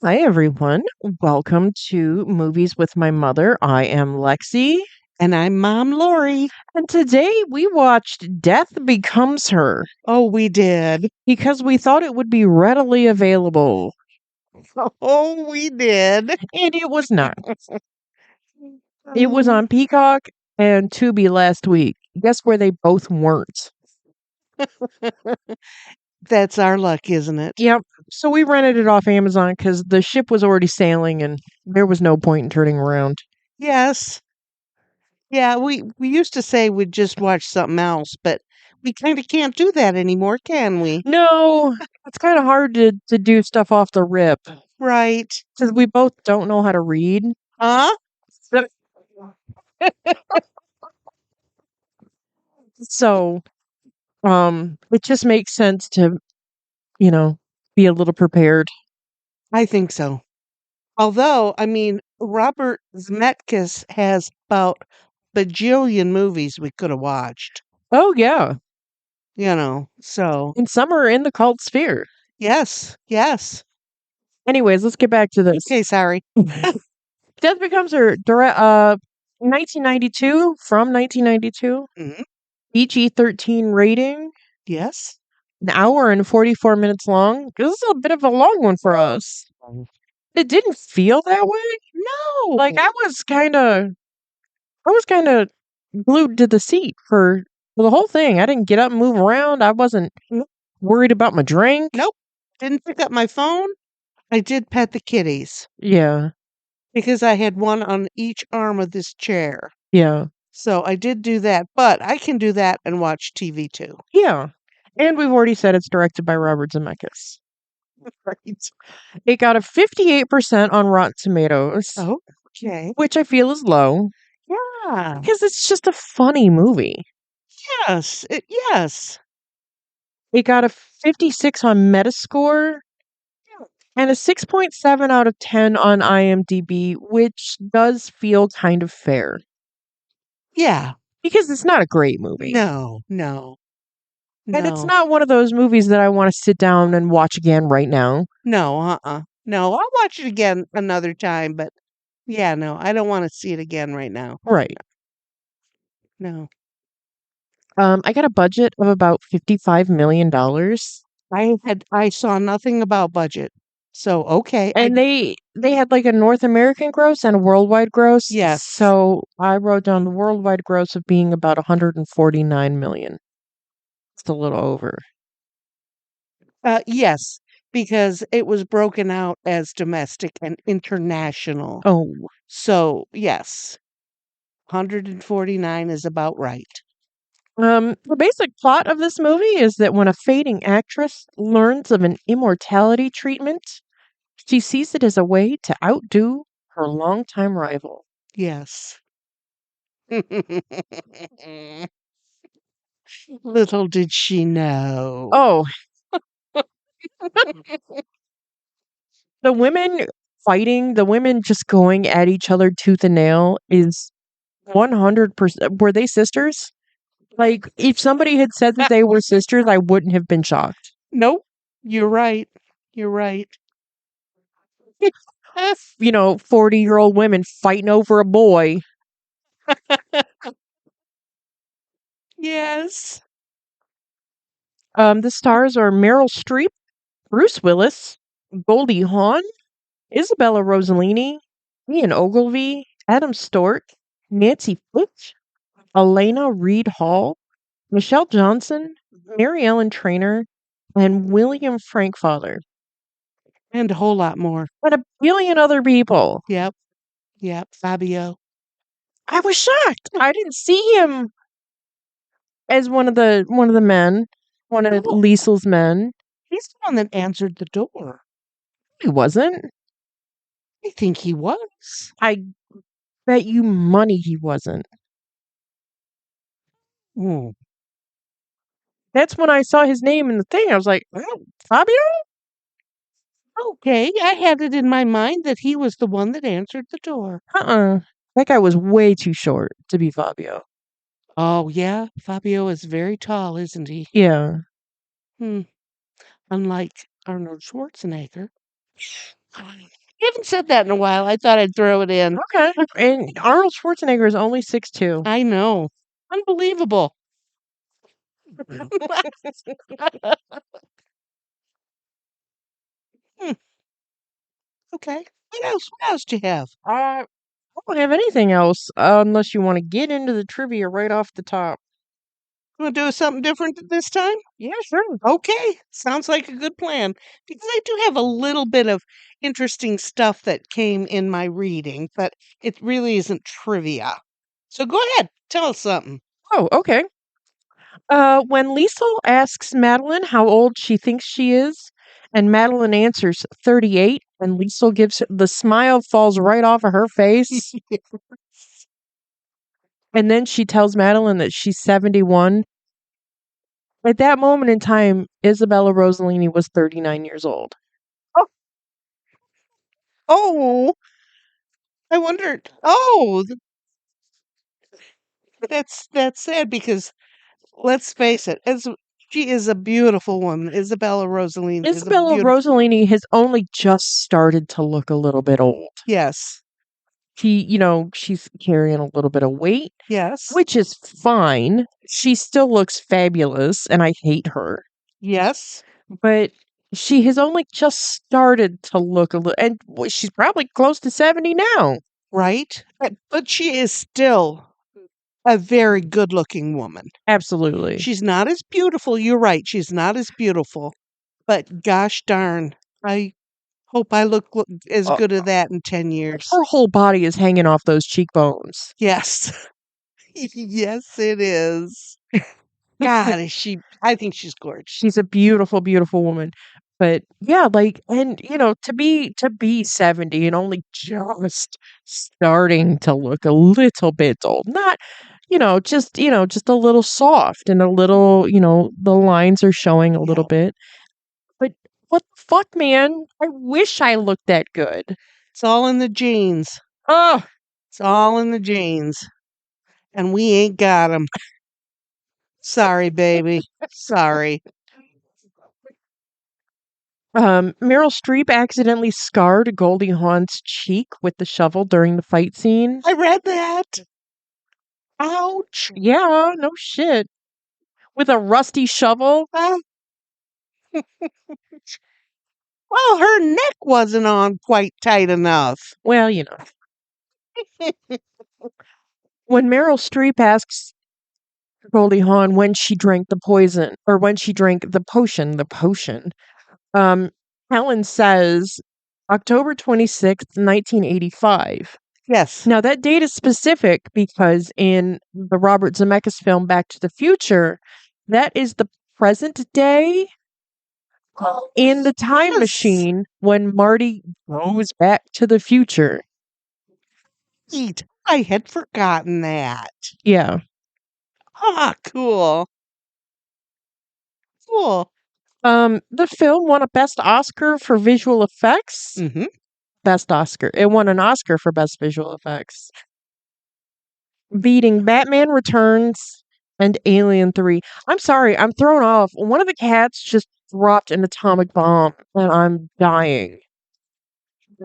Hi, everyone. Welcome to Movies with My Mother. I am Lexi, And I'm Mom Lori. and today we watched Death Becomes Her Oh, we did. because we thought it would be readily available, Oh, we did. and it was not. It was on Peacock and Tubi last week. Guess where they both weren't? That's our luck, isn't it? Yep. So we rented it off Amazon because the ship was already sailing and there was no point in turning around. Yes. Yeah, we used to say we'd just watch something else, but we kind of can't do that anymore, can we? No, it's kind of hard to do stuff off the rip Right. because we both don't know how to read. Huh? So, it just makes sense to, you know, be a little prepared. I think so. Although, I mean, Robert Zemeckis has about bajillion movies we could have watched, Oh, yeah. so And some are in the cult sphere. yes, yes. Anyways, let's get back to this. Okay, sorry. Death Becomes Her, 1992, from 1992. Mhm. PG-13 rating, Yes. an hour and 44 minutes long. This is a bit of a long one for us. It didn't feel that way. No. Like I was kind of glued to the seat for the whole thing. I didn't get up and move around. I wasn't worried about my drink. Nope. Didn't pick up my phone. I did pet the kitties Yeah, because I had one on each arm of this chair. yeah, So I did do that, but I can do that and watch TV too. yeah. And we've already said it's directed by Robert Zemeckis. Right. It got a 58% on Rotten Tomatoes, Oh, okay. which I feel is low Yeah. because it's just a funny movie. Yes. It got a 56 on Metascore and a 6.7 out of 10 on IMDb, which does feel kind of fair Yeah. because it's not a great movie. No. And it's not one of those movies that I want to sit down and watch again right now. No, No, I'll watch it again another time, but yeah, no, I don't want to see it again right now. Right. No. I got a budget of about $55 million. I saw nothing about budget. So okay. And they had like a North American gross and a worldwide gross. Yes. So I wrote down the worldwide gross of being about 149 million. It's a little over. Yes, because it was broken out as domestic and international. Oh, So, yes, 149 is about right. the basic plot of this movie is that when a fading actress learns of an immortality treatment, she sees it as a way to outdo her longtime rival. Yes. Little did she know. Oh, the women fighting, the women just going at each other tooth and nail is 100%. Were they sisters? Like, if somebody had said that they were sisters, I wouldn't have been shocked. Nope. You're right. You're right. 40-year-old women fighting over a boy. Yes. The stars are Meryl Streep, Bruce Willis, Goldie Hawn, Isabella Rossellini, Ian Ogilvy, Adam Stork, Nancy Fitch, Elena Reed Hall, Michelle Johnson, Mary Ellen Trainor, and William Frankfather, And a whole lot more. and a billion other people. Yep. Yep. Fabio. I was shocked. I didn't see him as one of the men, one of No, Liesel's men. he's the one that answered the door. He wasn't. I think he was. I bet you money he wasn't. Mm. That's when I saw his name in the thing. I was like, oh, Fabio? Okay, I had it in my mind that he was the one that answered the door. That guy was way too short to be Fabio. Oh, yeah, Fabio is very tall, isn't he? Yeah. Hmm. Unlike Arnold Schwarzenegger. You haven't said that in a while. I thought I'd throw it in. Okay. And Arnold Schwarzenegger is only 6'2". I know. Unbelievable. Hmm, okay. What else? What else do you have? I don't have anything else unless you want to get into the trivia right off the top. Want to do something different this time? Yeah, sure. Okay, sounds like a good plan. Because I do have a little bit of interesting stuff that came in my reading, but it really isn't trivia. So go ahead, tell us something. Oh, okay. When Liesel asks Madeline how old she thinks she is, and Madeline answers 38, and Liesel gives the smile falls right off of her face, and then she tells Madeline that she's 71. At that moment in time, Isabella Rossellini was 39 years old. Oh, oh, I wondered. Oh, that's sad because let's face it, as she is a beautiful woman. Isabella Rossellini is a Isabella beautiful. Rossellini has only just started to look a little bit old. Yes, She's carrying a little bit of weight, yes, which is fine. She still looks fabulous, and I hate her. yes. But she has only just started to look a little, and she's probably close to 70 now. Right? But she is still a very good-looking woman. Absolutely. She's not as beautiful, you're right, she's not as beautiful, but gosh darn, I hope I look as Uh, good as that in 10 years. her whole body is hanging off those cheekbones. Yes. Yes, it is. God, is she I think she's gorgeous. She's a beautiful, beautiful woman. But yeah, like, and to be 70 and only just starting to look a little bit old. Not, just a little soft and a little, the lines are showing a little Yeah, bit. But what the fuck, man? I wish I looked that good. it's all in the genes. Oh, It's all in the genes, and we ain't got them. Sorry, baby. Sorry. Meryl Streep accidentally scarred Goldie Hawn's cheek with the shovel during the fight scene. I read that. Ouch. Yeah, no shit. With a rusty shovel. Ah, well, her neck wasn't on quite tight enough. Well, when Meryl Streep asks Goldie Hawn when she drank the poison or when she drank the potion, um, Helen says October 26th, 1985. Yes. Now, that date is specific because in the Robert Zemeckis film Back to the Future, that is the present day in the time Yes. machine when Marty goes back to the future. Neat. I had forgotten that. Yeah. Ah, cool. Cool. The film won a Best Oscar for visual effects. Mhm. Best Oscar. It won an Oscar for Best Visual Effects, beating Batman Returns and Alien 3. I'm sorry, I'm thrown off. One of the cats just dropped an atomic bomb and I'm dying.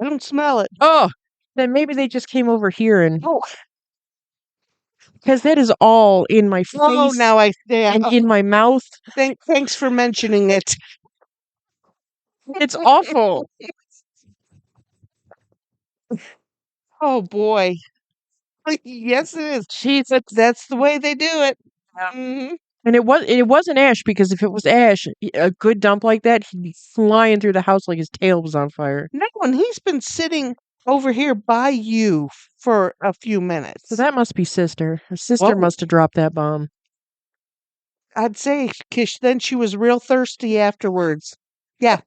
I don't smell it. Oh, then maybe they just came over here and Oh, because that is all in my oh, face now I yeah. and in my mouth. Thanks for mentioning it. It's awful. Oh boy. Yes, it is. Jesus. That's the way they do it. Mhm. And it wasn't Ash because if it was Ash, a good dump like that, he'd be flying through the house like his tail was on fire. No, and he's been sitting over here by you for a few So minutes. that must be sister. Her sister Whoa. must have dropped that bomb. I'd say, 'cause then she was real thirsty afterwards. Yeah.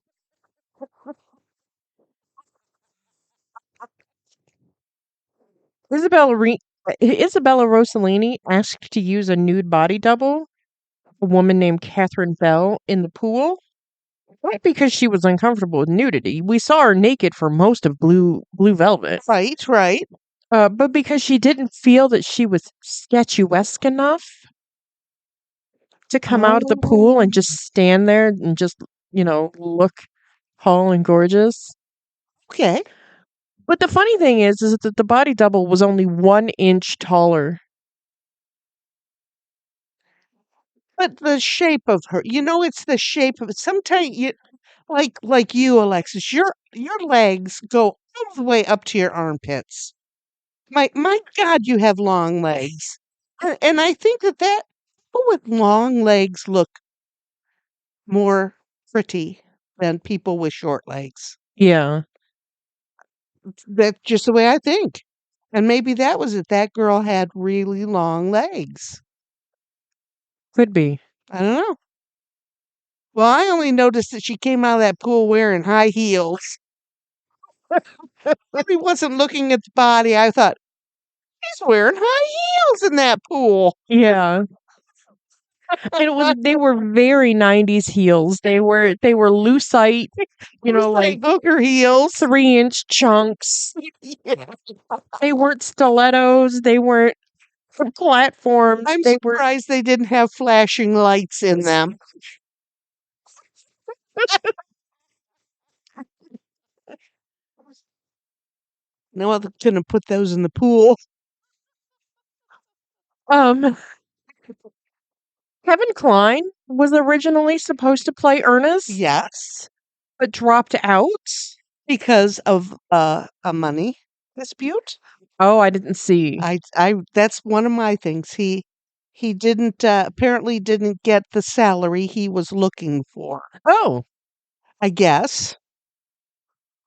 Isabella Rossellini asked to use a nude body double, a woman named Catherine Bell, in the pool. Not because she was uncomfortable with nudity. We saw her naked for most of Blue Velvet. Right, right. But because she didn't feel that she was statuesque enough to come out of the pool and just Oh, stand there and just, look tall and gorgeous. Okay. But the funny thing is that the body double was only 1 inch taller. But the shape of her, it's the shape of it. Sometimes like you, Alexis, your legs go all the way up to your armpits. My God, you have long legs. And I think that people with long legs look more pretty than people with short legs. Yeah, That's just the way I think. And maybe that was it. That girl had really long legs. could be. I don't know. Well, I only noticed that she came out of that pool wearing high heels. Really wasn't looking at the body. I thought, she's wearing high heels in that pool. Yeah. And they were very 90s heels. They were lucite, like Like hooker heels. 3 inch chunks. Yeah. They weren't stilettos. They weren't platforms. I'm They were surprised they didn't have flashing lights in them. No, they're gonna put those in the pool. um Kevin Kline was originally supposed to play Ernest, Yes, but dropped out. because of a money dispute. Oh, I didn't see. I that's one of my things. He didn't apparently didn't get the salary he was looking for. Oh, I guess.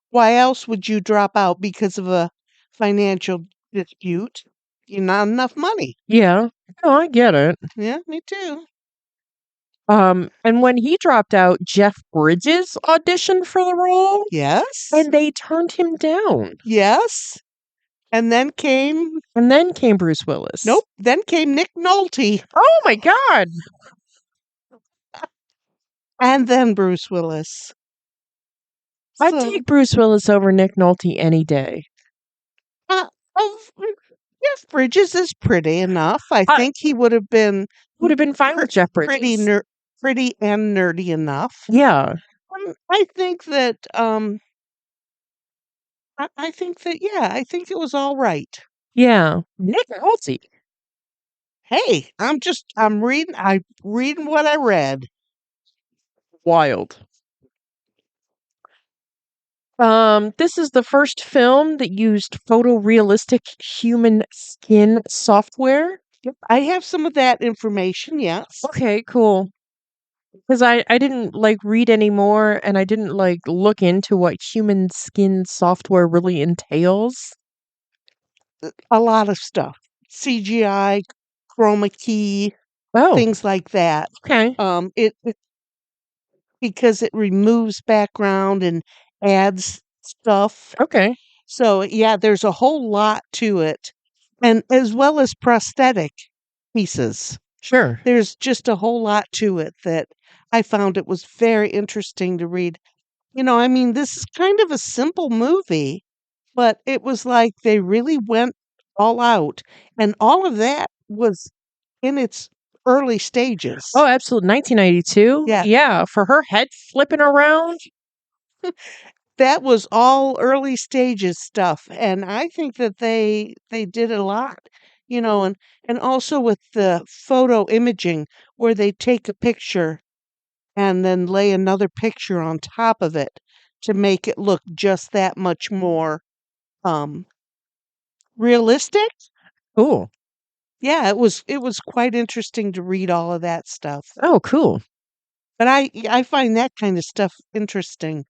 Why else would you drop out because of a financial dispute? You not enough money. yeah. No, I get it. Yeah, me too. And when he dropped out, Jeff Bridges auditioned for the role, Yes. and they turned him down. Yes. And then came And then came Bruce Willis. nope, then came Nick Nolte Oh my God. and then Bruce Willis. I'd So, take Bruce Willis over Nick Nolte any day. uh, of Jeff Bridges is pretty enough. I I think he would have been would have been fine with Jeff pretty Bridges. pretty and nerdy enough. Yeah. I think that I think that yeah, I think it was all right. Yeah. Nick Nolte. Hey, I'm reading what I read. Wild. This is the first film that used photorealistic human skin software. Yep, I have some of that information, yes. Okay, cool. Because I didn't like read anymore and I didn't like look into what human skin software really entails. A lot of stuff. CGI, chroma key, Oh, things like that. okay. It because it removes background and adds stuff. Okay. So yeah, there's a whole lot to it. And as well as prosthetic pieces. Sure. There's just a whole lot to it that I found it was very interesting to read. I mean, this is kind of a simple movie, but it was like they really went all out, and all of that was in its early Oh, stages. absolutely. 1992. Yeah, Yeah, for her head flipping around. that was all early stages stuff, and I think that they did a lot, and also with the photo imaging where they take a picture and then lay another picture on top of it to make it look just that much more um realistic. Cool. Yeah, it was quite interesting to read all of that stuff. Oh, cool. But I find that kind of stuff interesting.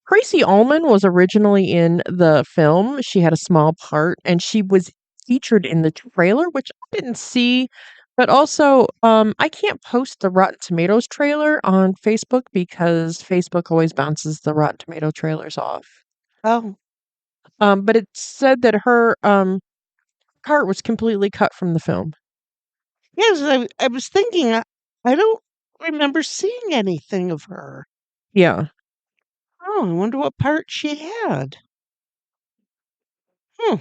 Tracy Ullman was originally in the film. She had a small part and she was featured in the trailer, which I didn't see. But also, I can't post the Rotten Tomatoes trailer on Facebook because Facebook always bounces the Rotten Tomato trailers off. Oh, But it said that her part was completely cut from the film. yes, I was thinking I don't remember seeing anything of her. Yeah. Oh, I wonder what part she had. Hmm.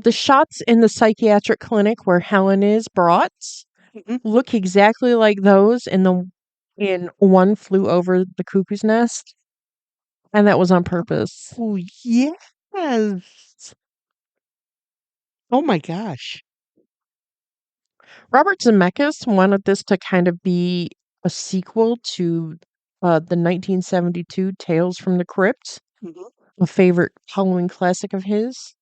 The shots in the psychiatric clinic where Helen is brought Mhm. look exactly like those in One Flew Over the Cuckoo's Nest. and that was on purpose. Oh, yes. Oh my gosh. Robert Zemeckis wanted this to kind of be a sequel to the 1972 Tales from the Crypt, Mhm. a favorite Halloween classic of his.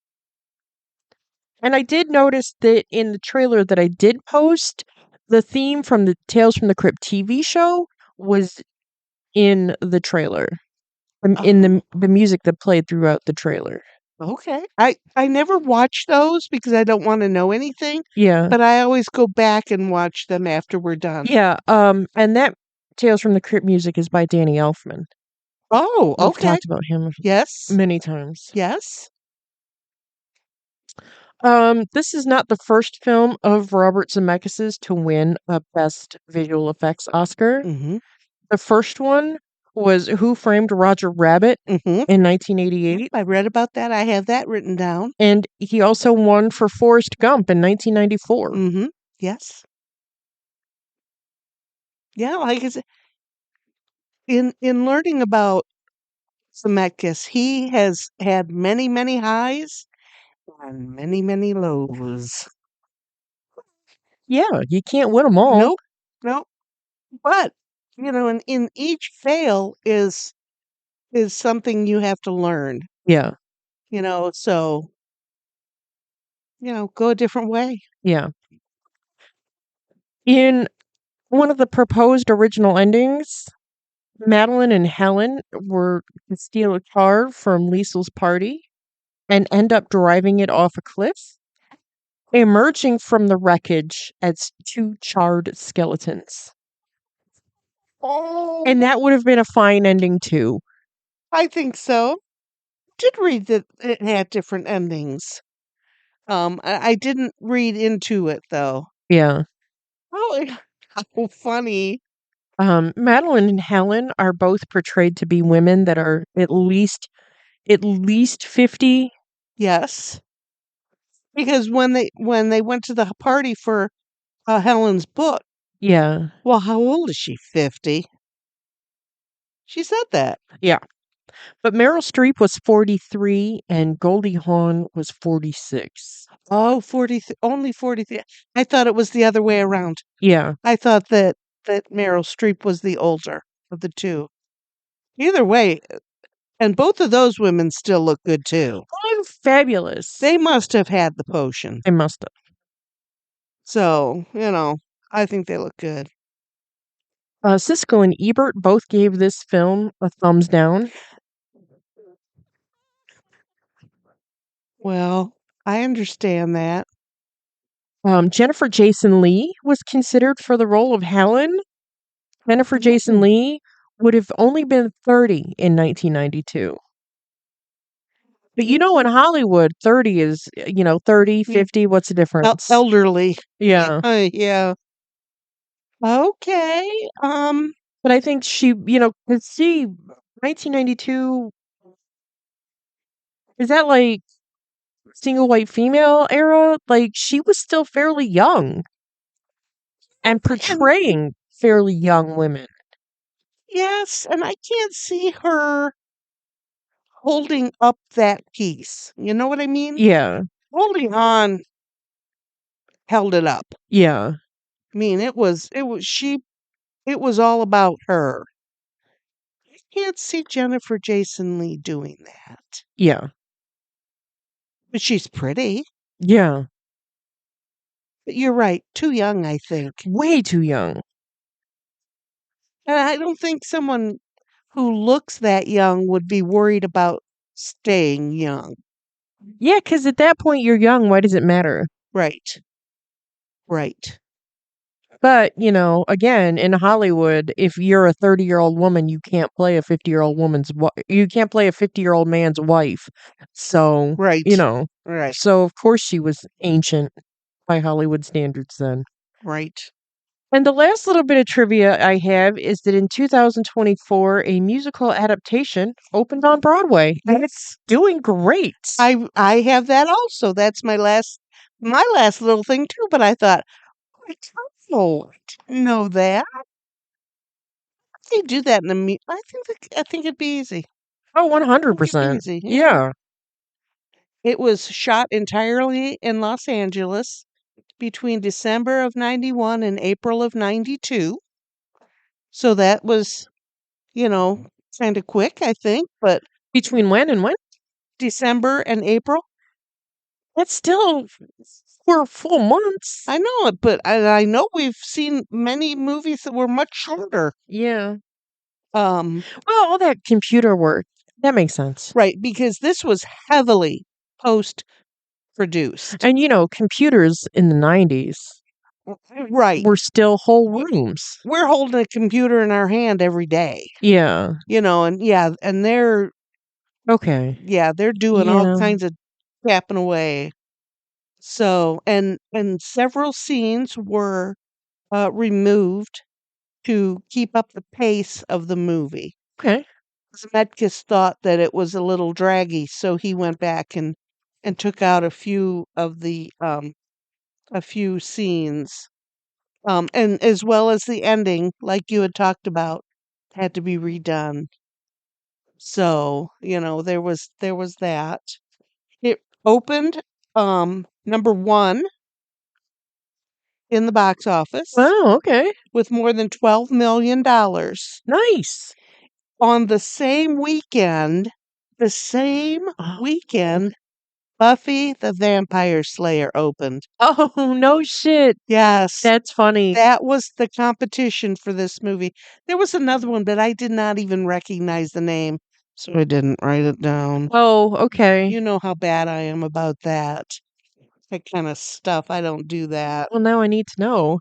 And I did notice that in the trailer that I did post, the theme from the Tales from the Crypt TV show was in the trailer, in Oh, the music that played throughout the trailer. okay. I never watch those because I don't wanna know anything, Yeah. but I always go back and watch them after we're done. Yeah, and that Tales from the Crypt music is by Danny Elfman. Oh, We've okay. talked about him Yes. many times. Yes. This is not the first film of Robert Zemeckis's to win a Best Visual Effects Oscar. Mhm. The first one was Who Framed Roger Rabbit Mhm. in 1988, I read about that. I have that written down. and he also won for Forrest Gump in 1994. Mhm. Yes. Yeah, like I said, in learning about Zemeckis, he has had many, many highs and many, many lows. Yeah, you can't win them all. Nope. Nope. But, in each fail is something you have to learn, Yeah, so, go a different way. yeah. In one of the proposed original endings, Madeline and Helen were to steal a car from Liesel's party and end up driving it off a cliff, emerging from the wreckage as two charred skeletons. And Oh, that would have been a fine ending too. I think so. Did read that it had different endings. I didn't read into it though. Yeah. Oh, how funny. Madeline and Helen are both portrayed to be women that are at least 50. Yes, because when they went to the party for Helen's book, Yeah. well, how old is she? 50. She said that. Yeah. But Meryl Streep was 43 and Goldie Hawn was 46. Oh, 40, only 43. I thought it was the other way around. Yeah. I thought that Meryl Streep was the older of the two. Either way, and both of those women still look good too. Oh, fabulous. They must have had the potion. They must have. So, I think they look good. Siskel and Ebert both gave this film a thumbs down. Well, I understand that. Jennifer Jason Leigh was considered for the role of Helen. Jennifer Jason Mm. Leigh would have only been 30 in 1992. But in Hollywood, 30 is, 30, Mm. 50, what's the difference? Elderly. Yeah. Yeah. Okay. But I think she, 'cause see, 1992, is that like single white female era? Like, she was still fairly young and And portraying fairly young women. yes, and I can't see her holding up that piece. You know what I mean? Yeah. Holding on held it up. Yeah. I mean, it was all about her. I can't see Jennifer Jason Leigh doing that. Yeah. But she's pretty. Yeah. But you're right, too young, I think. Way too young. And I don't think someone who looks that young would be worried about staying young. Yeah, because at that point you're young. Why does it matter? Right. Right. But, again, in Hollywood, if you're a 30-year-old woman, you can't play a 50-year-old you can't play a 50-year-old man's wife. So, Right. Right. so of course she was ancient by Hollywood standards then. Right. And the last little bit of trivia I have is that in 2024, a musical adaptation opened on Broadway, and it's doing great. I have that also. That's my last little thing too, but I thought, "Oh, I didn't know that." They do that in the I think it'd be easy. Oh, Take it 100%. easy. Yeah. Yeah. It was shot entirely in Los Angeles between December of 91 and April of 92. So that was, you know, kind of quick, I think, but Between when and when? December and April. That's still 4 full months. I know it, but I know we've seen many movies that were much shorter. Yeah. Um, Well, all that computer work, that makes sense. right, because this was heavily post produced. And, computers in the 90s Right. were still whole rooms. We're holding a computer in our hand every day, Yeah. and yeah, and Okay. they're doing all Yeah. kinds of tapping away. So, and several scenes were removed to keep up the pace of the movie. Okay. Zemeckis thought that it was a little draggy, so he went back and took out a few scenes, and as well as the ending, like you had talked about, had to be redone. So there was that. It opened number one in the box office Wow, okay. with more than $12 million. Nice. On the same Oh, weekend, Buffy the Vampire Slayer opened. oh, no shit. Yes, That's funny. that was the competition for this movie. There was another one, but I did not even recognize the name, so I didn't write it down. Oh, okay. You know how bad I am about that kind of stuff. I don't do that. Well, now I need to know.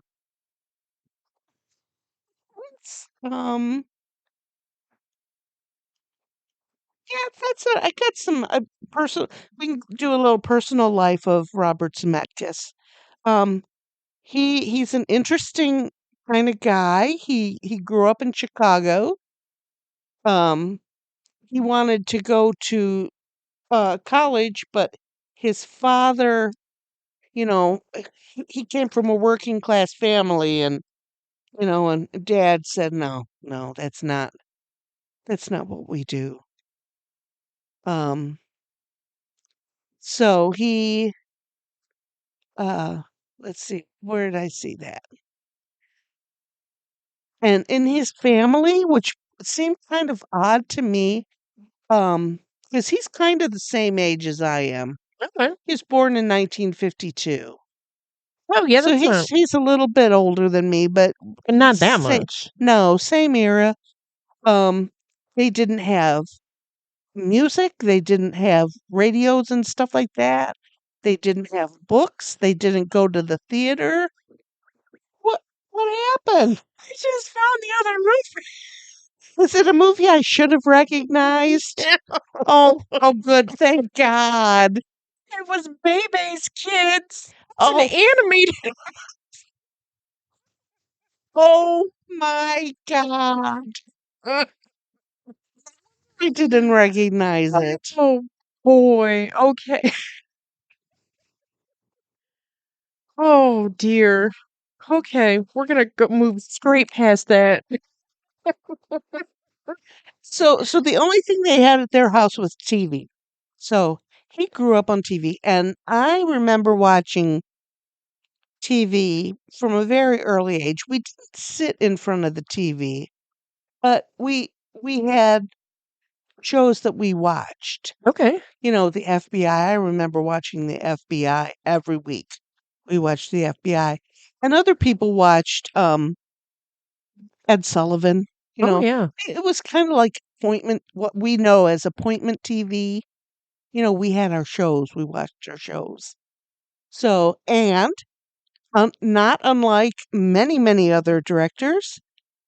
Um, yeah, that's it. I got some personal. We can do a little personal life of Robert Zemeckis. Um, he's an interesting kind of guy. He grew up in Chicago. Um, he wanted to go to college, but his father, he came from a working class family, and dad said, no, no, that's not what we do. Um, so uh, let's see, where did I see that? And in his family, which seemed kind of odd to me, because he's kind of the same age as I am. Okay. He was born in 1952. Oh, yeah, So that's he's not he's a little bit older than me, but not that sa much. no, same era. Um, they didn't have music, they didn't have radios and stuff like that. They didn't have books, they didn't go to the theater. What happened? I just found the other movie. Was it a movie I should have recognized? Oh, good, thank God. It was Bebe's Kids. It's an Oh, animated. oh my God. I didn't recognize it. Oh boy. Okay. Oh dear. Okay, we're gonna go move straight past that. So the only thing they had at their house was TV. So he grew up on TV, and I remember watching TV from a very early age. We didn't sit in front of the TV, but we had shows that we watched. Okay. The FBI. I remember watching the FBI every week. We watched the FBI, and other people watched Ed Sullivan. You Oh know, yeah. it was kind of like appointment, what we know as appointment TV. We had our shows. We watched our shows. So, and not unlike many, many other directors,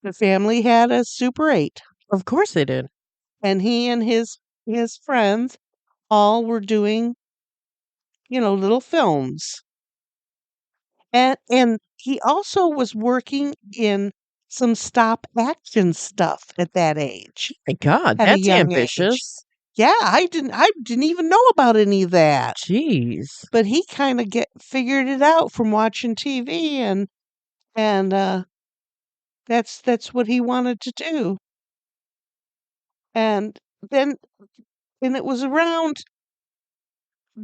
the family had a Super 8, Of course they did. and he and his friends all were doing, little films. And he also was working in some stop action stuff at that age, My God, at a that's young age. ambitious. Yeah, I didn't even know about any of that. Jeez. But he kind of get figured it out from watching TV, and that's what he wanted to do. And then and it was around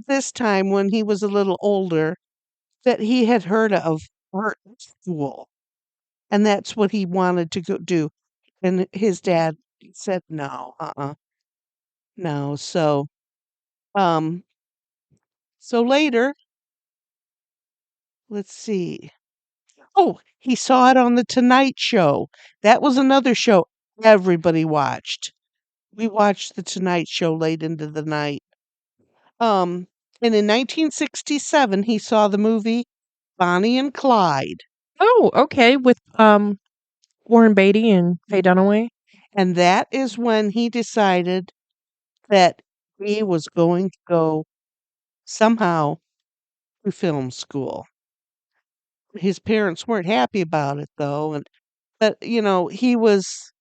this time when he was a little older that he had heard of art school, and that's what he wanted to go do. And his dad said, "No, no." Um, so later, let's see. Oh, he saw it on The Tonight Show. That was another show everybody watched. We watched The Tonight Show late into the night. Um, and in 1967, he saw the movie Bonnie and Clyde, Oh, okay, with Warren Beatty and Faye Dunaway. and that is when he decided that he was going to go somehow to film school. His parents weren't happy about it though, and but he was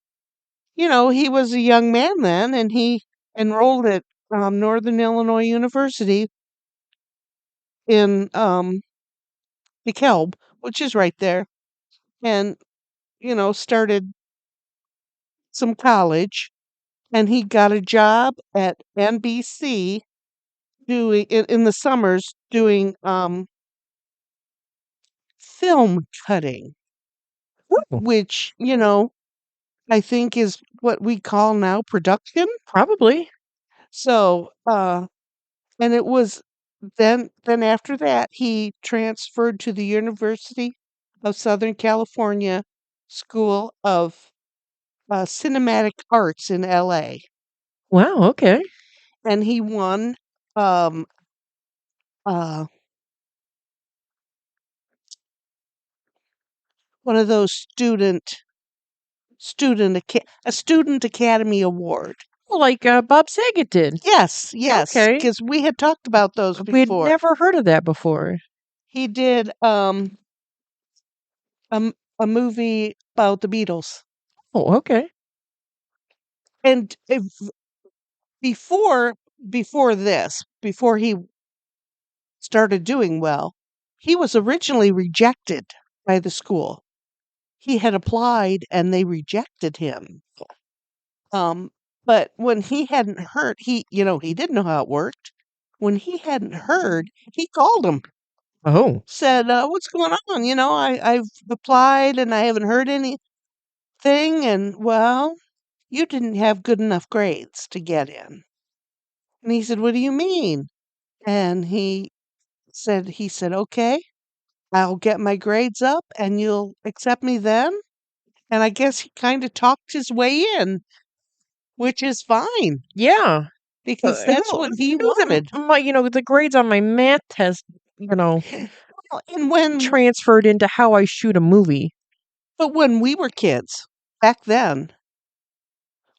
a young man then, and he enrolled at Northern Illinois University in DeKalb, which is right there, and started some college, and he got a job at NBC doing in the summers doing film cutting, Oh, which I think is what we call now production. probably. So, and it was then after that he transferred to the University of Southern California School of Cinematic Arts in LA, Wow, okay. and he won um uh one of those a student academy award. Well, like Bob Saget did. Yes, Okay. because we had talked about those We'd before. never heard of that before. He did a movie about the Beatles. Oh, okay. And before before he started doing well, he was originally rejected by the school. He had applied and they rejected him. Um, but when he hadn't heard, he didn't know how it worked. When he hadn't heard, he called him, Oh, said, "What's going on? I've applied and I haven't heard anything. And well, you didn't have good enough grades to get in." And he said, "What do you mean?" And he said, "Okay, I'll get my grades up and you'll accept me then." And I guess he kind of talked his way in, which is fine yeah. because that's Who what he knew that wanted. the grades on my math test, Well, and when transferred into how I shoot a movie. but when we were kids back then,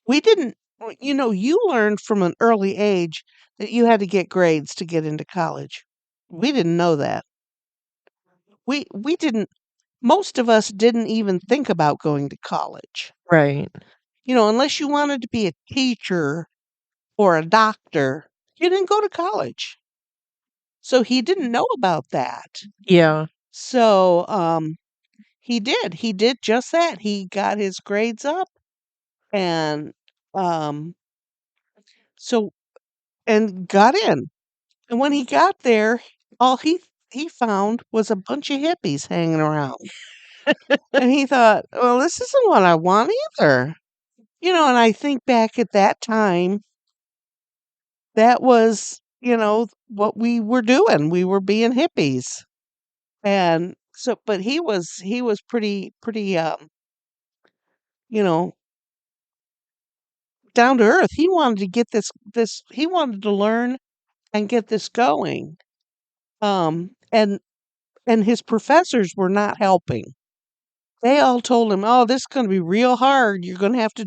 we didn't you learned from an early age that you had to get grades to get into college. We didn't know that. We didn't Most of us didn't even think about going to college. Right. Unless you wanted to be a teacher or a doctor, you didn't go to college. So he didn't know about that. Yeah. So he did. He did just that. He got his grades up and um so and got in. And when he got there, all he found was a bunch of hippies hanging around. And he thought, "Well, this isn't what I want either." And I think back at that time, that was, what we were doing. We were being hippies. And so but he was pretty you know, down to earth. He wanted to get this he wanted to learn and get this going. And his professors were not helping. They all told him, "Oh, this is going to be real hard. You're going to have to,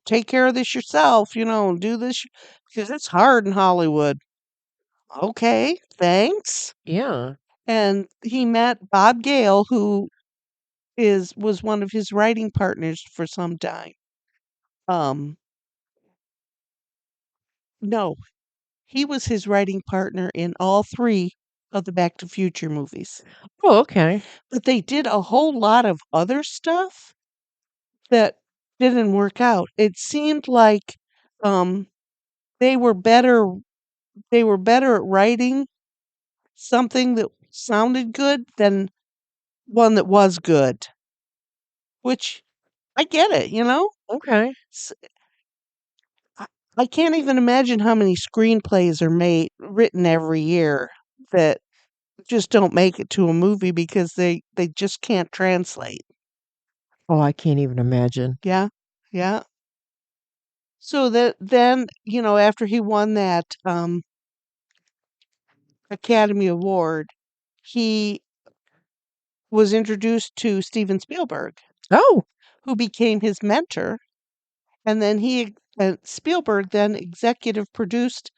take care of this yourself, and do this because it's hard in Hollywood." Okay, thanks. Yeah. And he met Bob Gale, who was one of his writing partners for some time. Um, no, he was his writing partner in all three of the Back to Future movies. Oh, okay. But they did a whole lot of other stuff that didn't work out. It seemed like um, they were better they were better at writing something that sounded good than one that was good, which I get it, you know? Okay. S I I can't even imagine how many screenplays are written every year that just don't make it to a movie because they just can't translate. Oh, I can't even imagine. Yeah, yeah. So that then, after he won that, Academy Award, he was introduced to Steven Spielberg, Oh, who became his mentor, and then Spielberg then executive produced,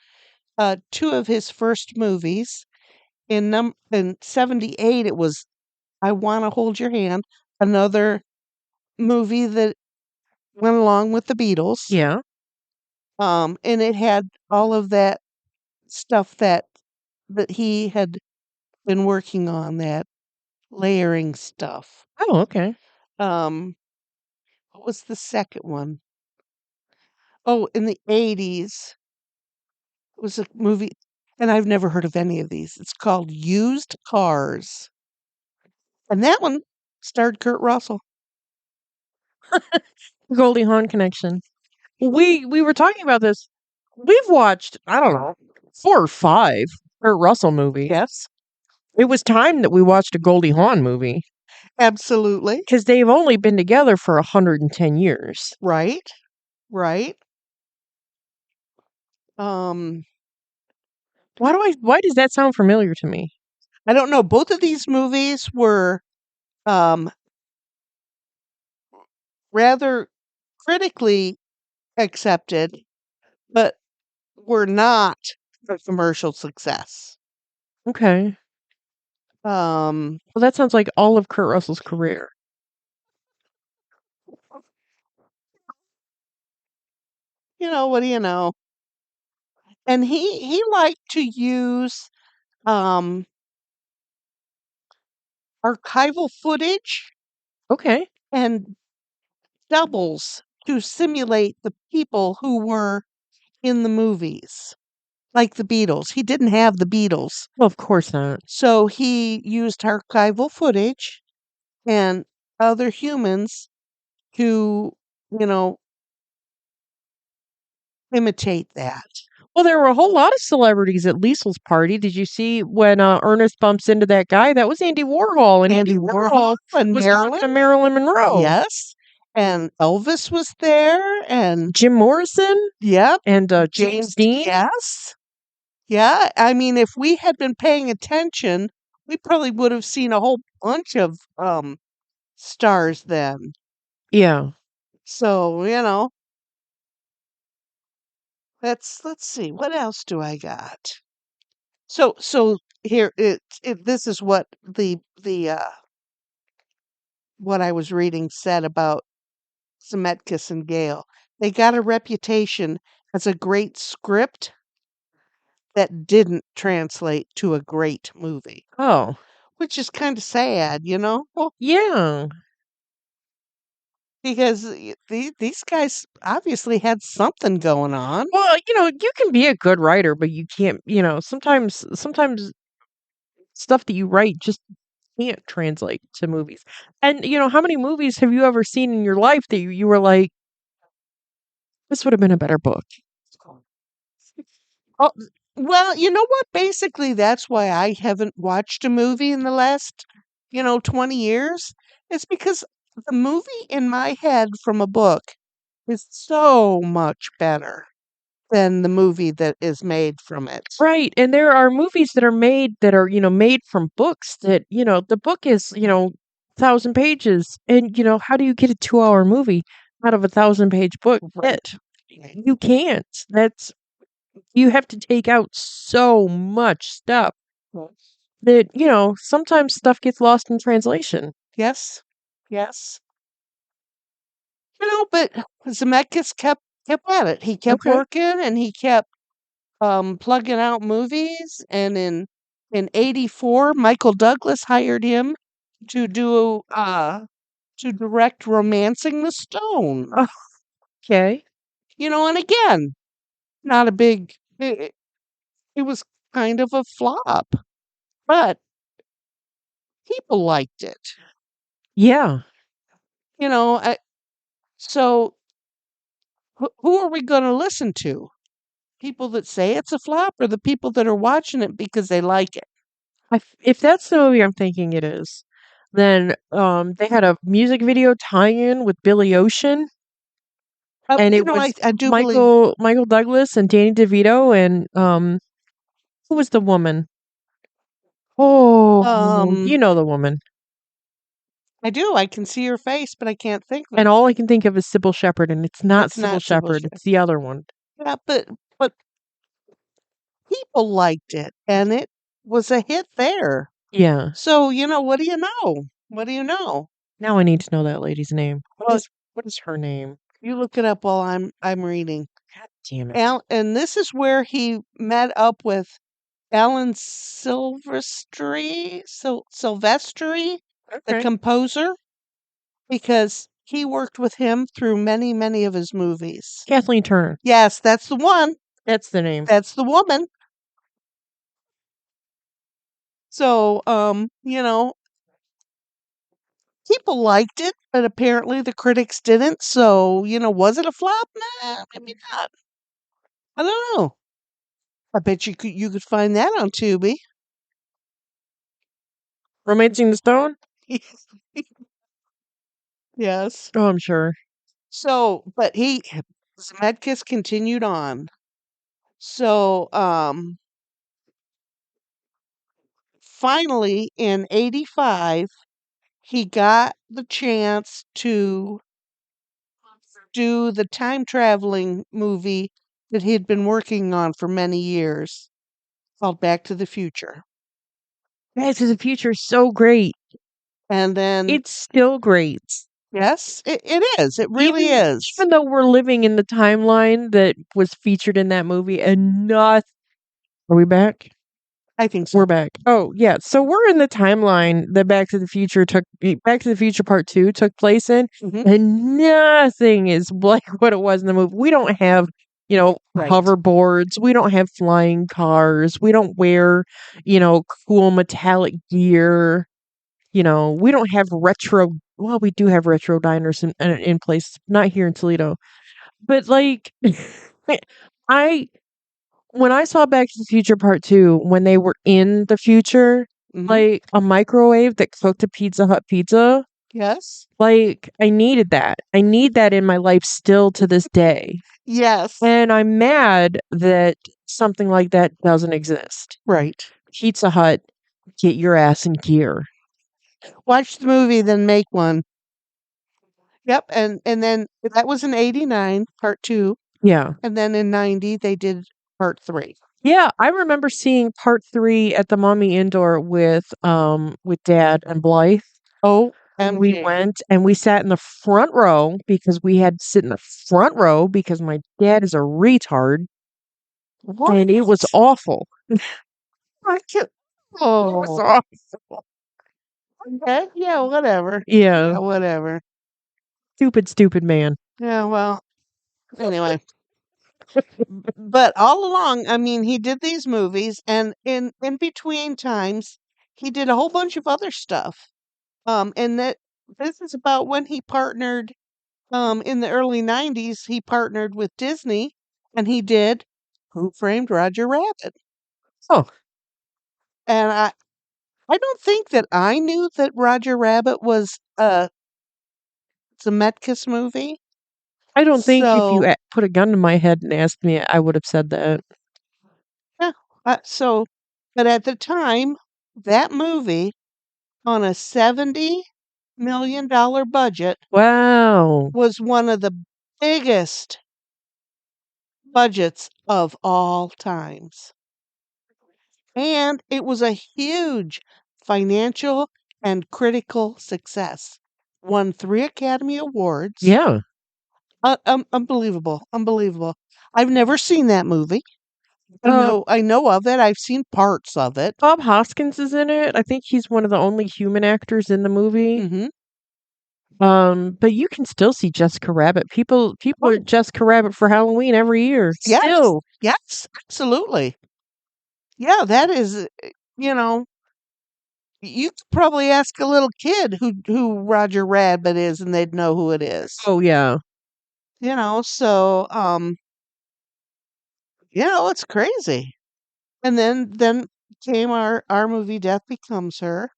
2 of his first movies. In '78, it was I Wanna Hold Your Hand, another movie that went along with the Beatles, yeah. and it had all of that stuff that he had been working on, that layering stuff. Oh, okay. Um, what was the second one? Oh, in the '80s, it was a movie, and I've never heard of any of these. It's called Used Cars, and that one starred Kurt Russell. Goldie Hawn connection. We were talking about this. We've watched, I don't know, 4 or 5 Kurt Russell movies. Yes, It was time that we watched a Goldie Hawn movie absolutely. because they've only been together for 110 years. Right, right. Um, Why does that sound familiar to me? I don't know. Both of these movies were um, rather critically accepted, but were not a commercial success. Okay. Um, Well, that sounds like all of Kurt Russell's career. what do you know? And he liked to use um, archival footage Okay. and doubles to simulate the people who were in the movies, like the Beatles. He didn't have the Beatles, Well, of course not. so he used archival footage and other humans to, you know, imitate that. Well, there were a whole lot of celebrities at Liesel's party. Did you see when Ernest bumps into that guy? That was Andy Warhol, and Andy Andy Warhol Warhol and was talking Marilyn, to Marilyn Monroe. yes, and Elvis was there, and Jim Morrison yep, and James James, Dean. yes, yeah. I mean, if we had been paying attention, we probably would have seen a whole bunch of stars then. Yeah. So let's see, what else do I got? So here this is what the what I was reading said about Zemeckis and Gale. They got a reputation as a great script that didn't translate to a great movie, Oh, which is kind of sad, Well, yeah. because these guys obviously had something going on. Well, you can be a good writer, but you can't, sometimes stuff that you write just can't translate to movies. And, how many movies have you ever seen in your life that you were like, this would have been a better book? Oh, well, you know what? Basically, that's why I haven't watched a movie in the last, 20 years. It's because the movie in my head from a book is so much better than the movie that is made from it. Right. And there are movies that are made from books that, the book is, 1,000 pages. And, how do you get a 2-hour movie out of a 1,000-page book? Right. You can't. You have to take out so much stuff that, sometimes stuff gets lost in translation. Yes. Yes. But Zemeckis kept at it. He kept Okay. working and he kept plugging out movies, and in '84 Michael Douglas hired him to do to direct Romancing the Stone. Okay. And again, not a big it was kind of a flop, but people liked it. Yeah. You know, I, so who are we going to listen to? People that say it's a flop or the people that are watching it because they like it? If that's the movie I'm thinking it is, then they had a music video tie-in with Billy Ocean, and it was I do believe Michael Douglas and Danny DeVito and who was the woman? Oh, um you know the woman. I do. I can see her face, but I can't think of And it. all I can think of is Sybil Shepherd, and it's not It's Sybil not Sybil Shepherd, Shepherd. it's the other one. Yeah, but people liked it and it was a hit there. Yeah. So, what do you know? What do you know? Now I need to know that lady's name. Well, What is her name? you look it up while I'm reading. God damn it. And this is where he met up with Alan Silvestri, the Okay. composer, because he worked with him through many, many of his movies. Kathleen Turner. Yes, that's the one. That's the name. That's the woman. So, people liked it, but apparently the critics didn't. So, was it a flop? Nah, maybe not. I don't know. I bet you could find that on Tubi. Romancing the Stone? Yes. Oh, I'm sure. So, but Zemeckis continued on. So, finally in 85, he got the chance to do the time traveling movie that he'd been working on for many years called Back to the Future. Back to the Future is so great. And then, It's still great. yes, it is. It really Even is. even though we're living in the timeline that was featured in that movie and not Are we back? I think We're so. back. Oh, yeah. So we're in the timeline that Back to the Future Part 2 took place in, Hmm. and nothing is like what it was in the movie. We don't have, Right. hoverboards. We don't have flying cars. We don't wear, cool metallic gear. We don't have retro. Well, we do have retro diners in place, not here in Toledo. But like, I when I saw Back to the Future Part 2, when they were in the future, Hmm. like a microwave that cooked a Pizza Hut pizza, Yes. like I needed that. I need that in my life still to this day. Yes. And I'm mad that something like that doesn't exist. Right. Pizza Hut, get your ass in gear. Watch the movie, then make one. Yep. And then that was in 89, part two. Yeah. And then in 90, they did part three. Yeah, I remember seeing part 3 at the Mommy Indoor with Dad and Blythe. We OMG. went and we sat in the front row because we had to sit in the front row because my dad is a retard, What? and it was awful. I can't. It was Oh, awful. okay. Yeah, whatever. Yeah, Yeah, whatever. stupid man. Yeah, well, anyway. But all along, I mean, he did these movies, and in between times, he did a whole bunch of other stuff. And that this is about when he partnered. In the early 90s, he partnered with Disney, and he did Who Framed Roger Rabbit. Oh, And I don't think that I knew that Roger Rabbit was a Zemeckis movie. I don't think if you So, put a gun to my head and asked me, I would have said that. yeah. So, but at the time, that movie on a $70 million budget Wow. was one of the biggest budgets of all times. And it was a huge financial and critical success. Won 3 Academy Awards. Yeah. Unbelievable, unbelievable. I've never seen that movie. Uh, I know of it. I've seen parts of it. Bob Hoskins is in it. I think he's one of the only human actors in the movie. Mhm. But you can still see Jessica Rabbit. People are Oh, Jessica Rabbit for Halloween every year. yes, Still. yes, absolutely. Yeah, that is, you know, you could probably ask a little kid who Roger Rabbit is, and they'd know who it is. Oh yeah. So it's crazy. And then came our movie Death Becomes Her.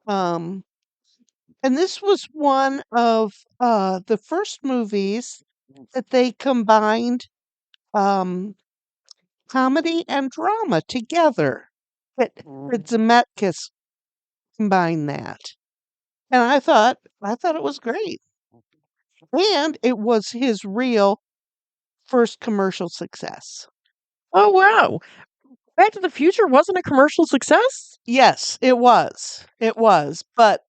Um, and this was one of the first movies that they combined um comedy and drama together. That Zemeckis combined that. And I thought it was great. And it was his real first commercial success. Oh wow. Back to the Future wasn't a commercial success? Yes, it was. It was. But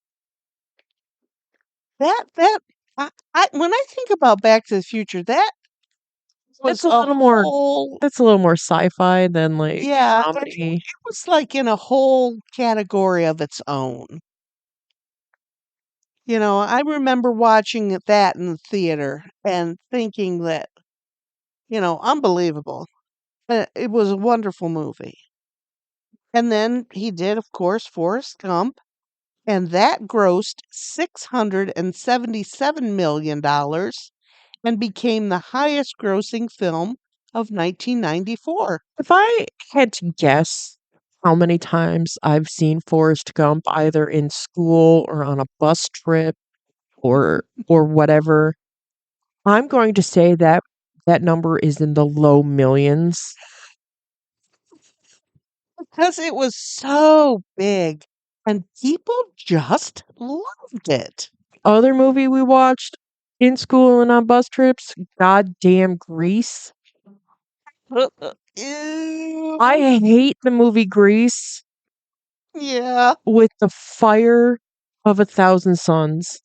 that I when I think about Back to the Future, that That's was a a little more whole that's a little more sci-fi than like yeah, and comedy. it was like in a whole category of its own. I remember watching that in the theater and thinking that, unbelievable. It was a wonderful movie. And then he did, of course, Forrest Gump, and that grossed $677 million and became the highest grossing film of 1994. If I had to guess how many times I've seen Forrest Gump either in school or on a bus trip or whatever, I'm going to say that that number is in the low millions. Because it was so big and people just loved it. Other movie we watched in school and on bus trips, goddamn Grease. I Ew. hate the movie Grease Yeah, with the fire of a thousand suns.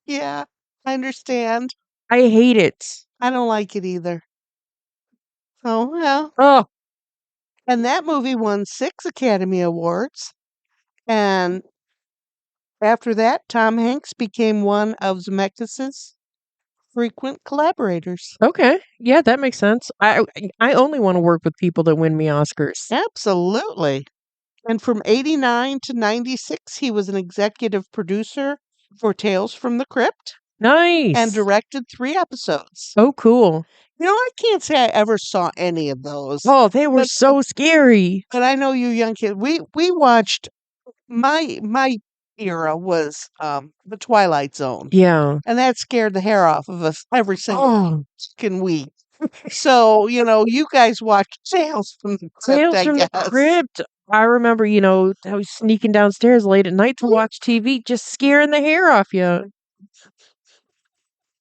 yeah, I understand. I hate it. I don't like it either. Oh, well. Oh, And that movie won 6 Academy Awards. And after that, Tom Hanks became one of Zemeckis' frequent collaborators. okay. Yeah, that makes sense. I only want to work with people that win me Oscars. Absolutely. And from 89 to 96, he was an executive producer for Tales from the Crypt and Nice. directed 3 episodes. Oh, cool. I can't say I ever saw any of those, Oh, they were but but, so scary. but I know you young kids. We watched my era was the Twilight Zone, Yeah. and that scared the hair off of us every single Oh, fucking week. So you guys watched Tales from the Crypt, Tales I from the guess. Crypt. I remember, I was sneaking downstairs late at night to watch TV, just scaring the hair off you.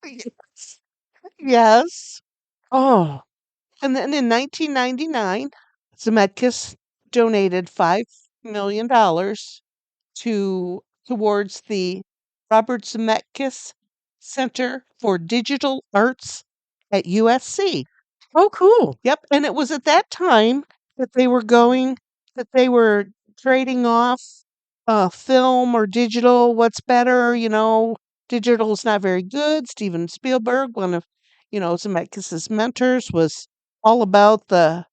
Yes. Yes. Oh, And then in 1999, Zemeckis donated $5 million towards the Robert Zemeckis Center for Digital Arts at USC. oh, cool. Yep, and it was at that time that they were trading off film or digital. What's better? Digital is not very good. Steven Spielberg, one of Zemeckis' mentors, was all about the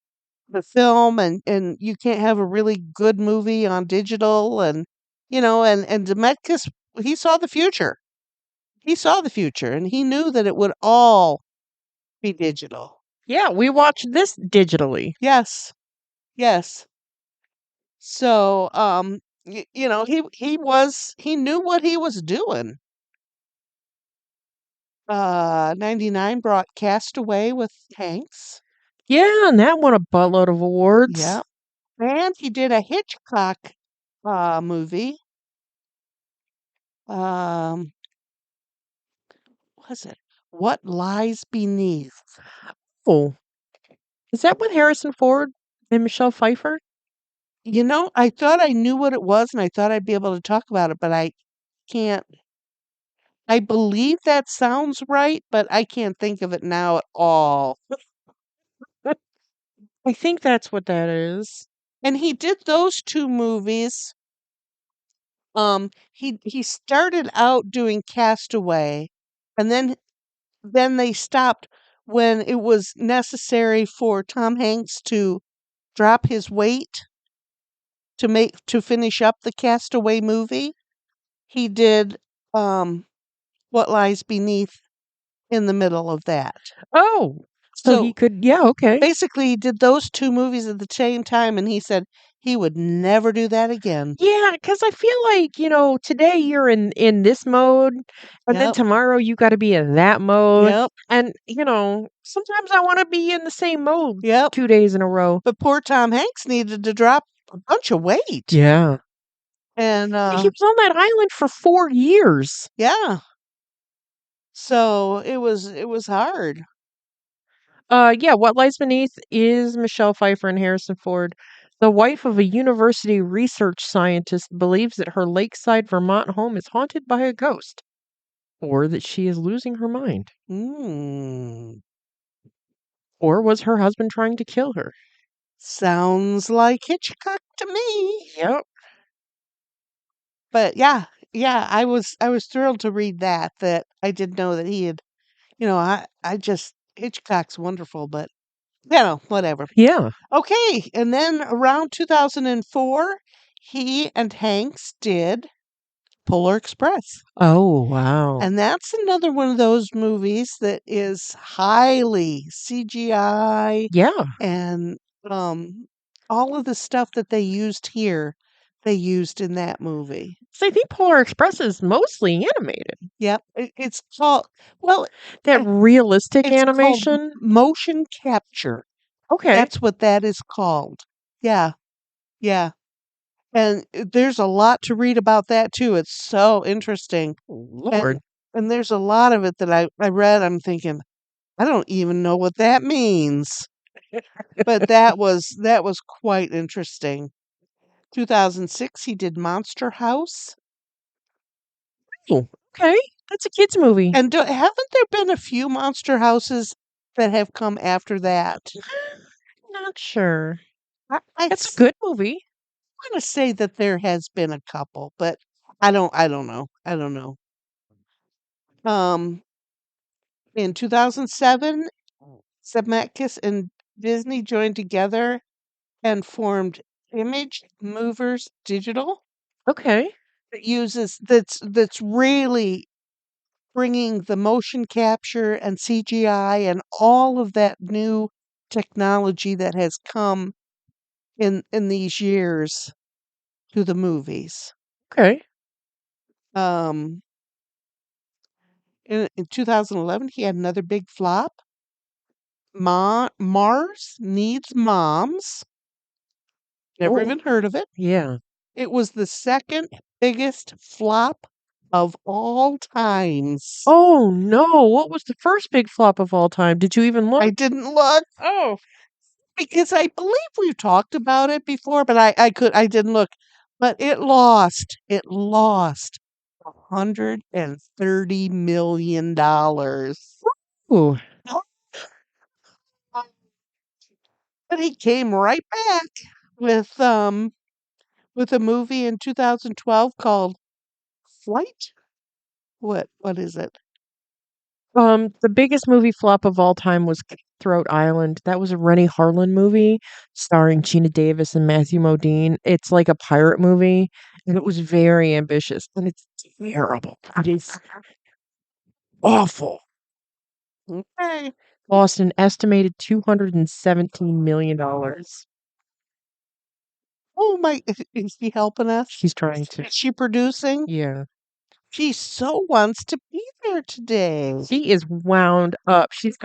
film, and you can't have a really good movie on digital, and Zemeckis, he saw the future. He saw the future, and he knew that it would all be digital. Yeah, we watched this digitally. Yes, yes. So, he knew what he was doing. 99 brought Castaway with Hanks. Yeah, and that won a buttload of awards. Yeah. And he did a Hitchcock movie. Um, was it What Lies Beneath? Oh, is that with Harrison Ford and Michelle Pfeiffer? I thought I knew what it was and I thought I'd be able to talk about it, but I can't. I believe that sounds right, but I can't think of it now at all. I think that's what that is. And he did those two movies He started out doing Castaway, and then they stopped when it was necessary for Tom Hanks to drop his weight to finish up the Castaway movie. He did What Lies Beneath in the middle of that. Oh, so he So could, yeah, okay. basically, he did those two movies at the same time, and he said he would never do that again. Yeah, because I feel like, today you're in this mode, and then Yep, tomorrow you gotta be in that mode, yep, and, sometimes I wanna be in the same mode yep. 2 days in a row. But poor Tom Hanks needed to drop a bunch of weight. Yeah. And He was on that island for 4 years. yeah, so it was hard. Yeah, What Lies Beneath is Michelle Pfeiffer and Harrison Ford. The wife of a university research scientist believes that her lakeside Vermont home is haunted by a ghost, or that she is losing her mind. Mm, Or was her husband trying to kill her? sounds like Hitchcock to me. Yep. But yeah, yeah, I was thrilled to read that I didn't know that he had, I just Hitchcock's wonderful, but whatever. Yeah. Okay, and then around 2004, he and Hanks did Polar Express. Oh, wow. And that's another one of those movies that is highly CGI Yeah. and all of the stuff that they used here, they used in that movie. So I think Polar Express is mostly animated. Yep, it's called well, That uh, realistic it's called animation. motion capture. Okay. That's what that is called. Yeah, yeah. And there's a lot to read about that too. It's so interesting. And Lord. and there's a lot of it that I read. I'm thinking, I don't even know what that means. But that was quite interesting. 2006, he did Monster House. Oh, okay. That's a kids movie. And haven't there been a few Monster Houses that have come after that? Not sure. I That's a good movie. want to say that there has been a couple, but I don't know. I don't know. Um, in 2007, Zemeckis and Disney joined together and formed Image Movers Digital. Okay. That's really bringing the motion capture and CGI and all of that new technology that has come in these years to the movies. Okay. Um, in 2011, he had another big flop. Mars Needs Moms. Never Oh, even heard of it. yeah. It was the second biggest flop of all times. Oh, no. What was the first big flop of all time? Did you even I look? didn't look Oh. because I believe we've talked about it before, but I didn't look. But it lost $130 million. Ooh. But he came right back with with a movie in 2012 called Flight. What is it? The biggest movie flop of all time was Cutthroat Island. That was a Rennie Harlan movie starring Gina Davis and Matthew Modine. It's like a pirate movie, and it was very ambitious, and it's terrible. It is awful. Okay. Lost an estimated $217 million. Oh my, is she helping us? She's trying to. Is she producing? Yeah. She so wants to be there today. She is wound up. She's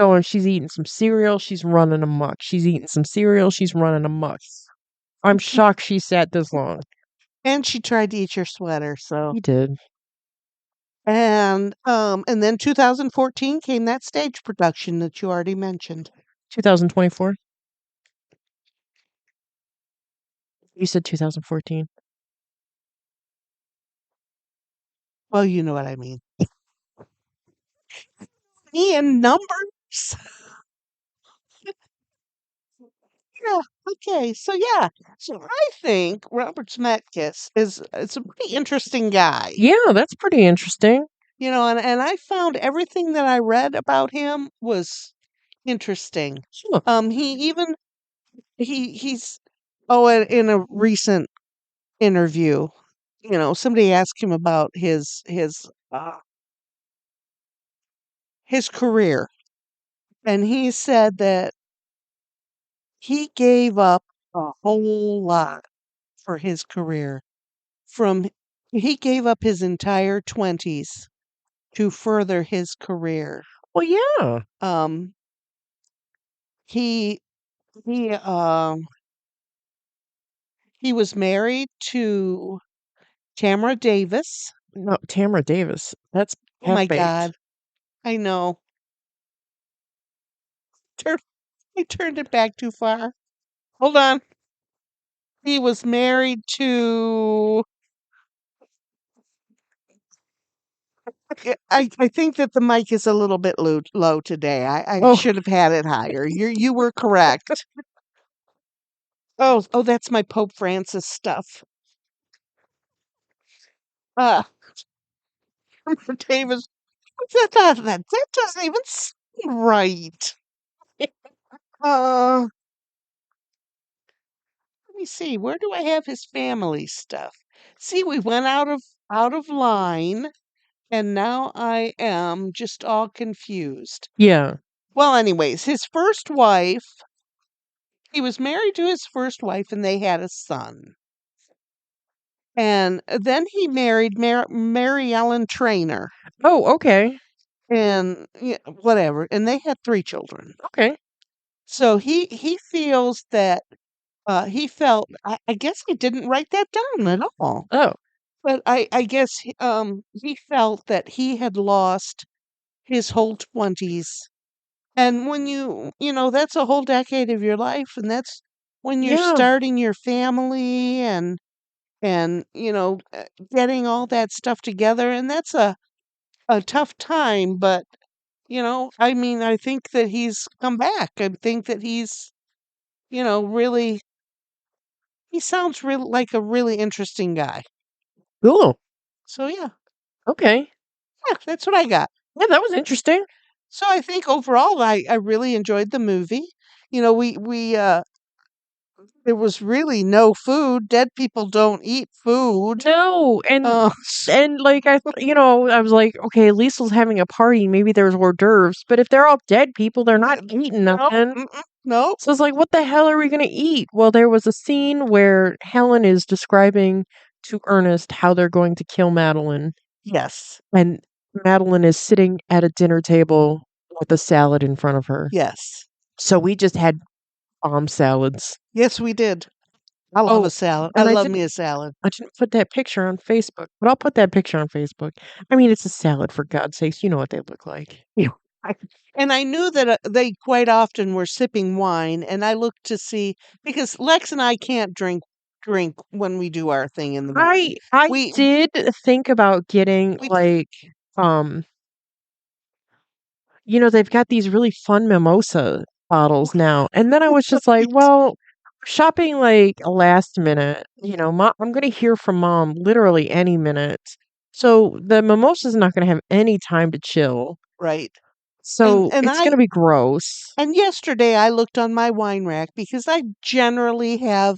eating some cereal, she's running amok. She's eating some cereal, she's running amok. I'm shocked she sat this long. And she tried to eat your sweater, so He did. and then 2014 came that stage production that you already mentioned. 2024. You said 2014. Well, you know what I mean. Me and numbers. Yeah. Okay. So yeah. So I think Robert Zemeckis is it's a pretty interesting guy. Yeah, that's pretty interesting. And I found everything that I read about him was interesting. Huh. He even he's oh, in a recent interview, somebody asked him about his career, and he said that he gave up a whole lot for his career. From He gave up his entire 20s to further his career. Well, yeah. Um, he he he was married to Tamara Davis. No, Tamara Davis. That's Oh my half baked. God, I know. Tur- I turned it back too far. Hold on. He was married to. I think that the mic is a little bit low today. I Oh, should have had it higher. You were correct. Oh, that's my Pope Francis stuff. Uh, Davis, that doesn't even sound right. Uh, Let me see. Where do I have his family stuff? See, we went out of line, and now I am just all confused. yeah. Well, anyways, his first wife, he was married to his first wife, and they had a son. And then he married Mary Ellen Trainor, Oh, okay. and whatever, and they had 3 children. Okay. So he feels that he felt. I guess I didn't write that down at all, Oh, but I guess he felt that he had lost his whole 20s. And when that's a whole decade of your life, and that's when you're yeah. starting your family and getting all that stuff together, and that's a tough time. But I mean, I think that he's come back. I think that he's really, he sounds real like a really interesting guy. Cool. So yeah, Okay. yeah, that's what I got. Yeah, that was interesting. So I think overall, I really enjoyed the movie. We there was really no food. Dead people don't eat food. No, and Uh, and like I was like, okay, Liesel's having a party. Maybe there's hors d'oeuvres, but if they're all dead people, they're not eating nope, nothing. nope. So it's like, what the hell are we gonna eat? Well, there was a scene where Helen is describing to Ernest how they're going to kill Madeline, Yes, and Madeline is sitting at a dinner table with a salad in front of her. yes, So we just had bomb salads. yes. We did. I love a Oh, salad. I and love me a salad. I didn't put that picture on Facebook, but I'll put that picture on Facebook. I mean, it's a salad for God's sakes. You know what they look like. Yeah. I and I knew that, they quite often were sipping wine, and I looked to see because Lex and I can't drink when we do our thing in the morning. I We did think about getting we like um they've got these really fun mimosa bottles now. And then I was just like, well, shopping like last minute, I'm going to hear from mom literally any minute. So the mimosa's not going to have any time to chill. right. And So and it's I going to be gross. and yesterday I looked on my wine rack because I generally have,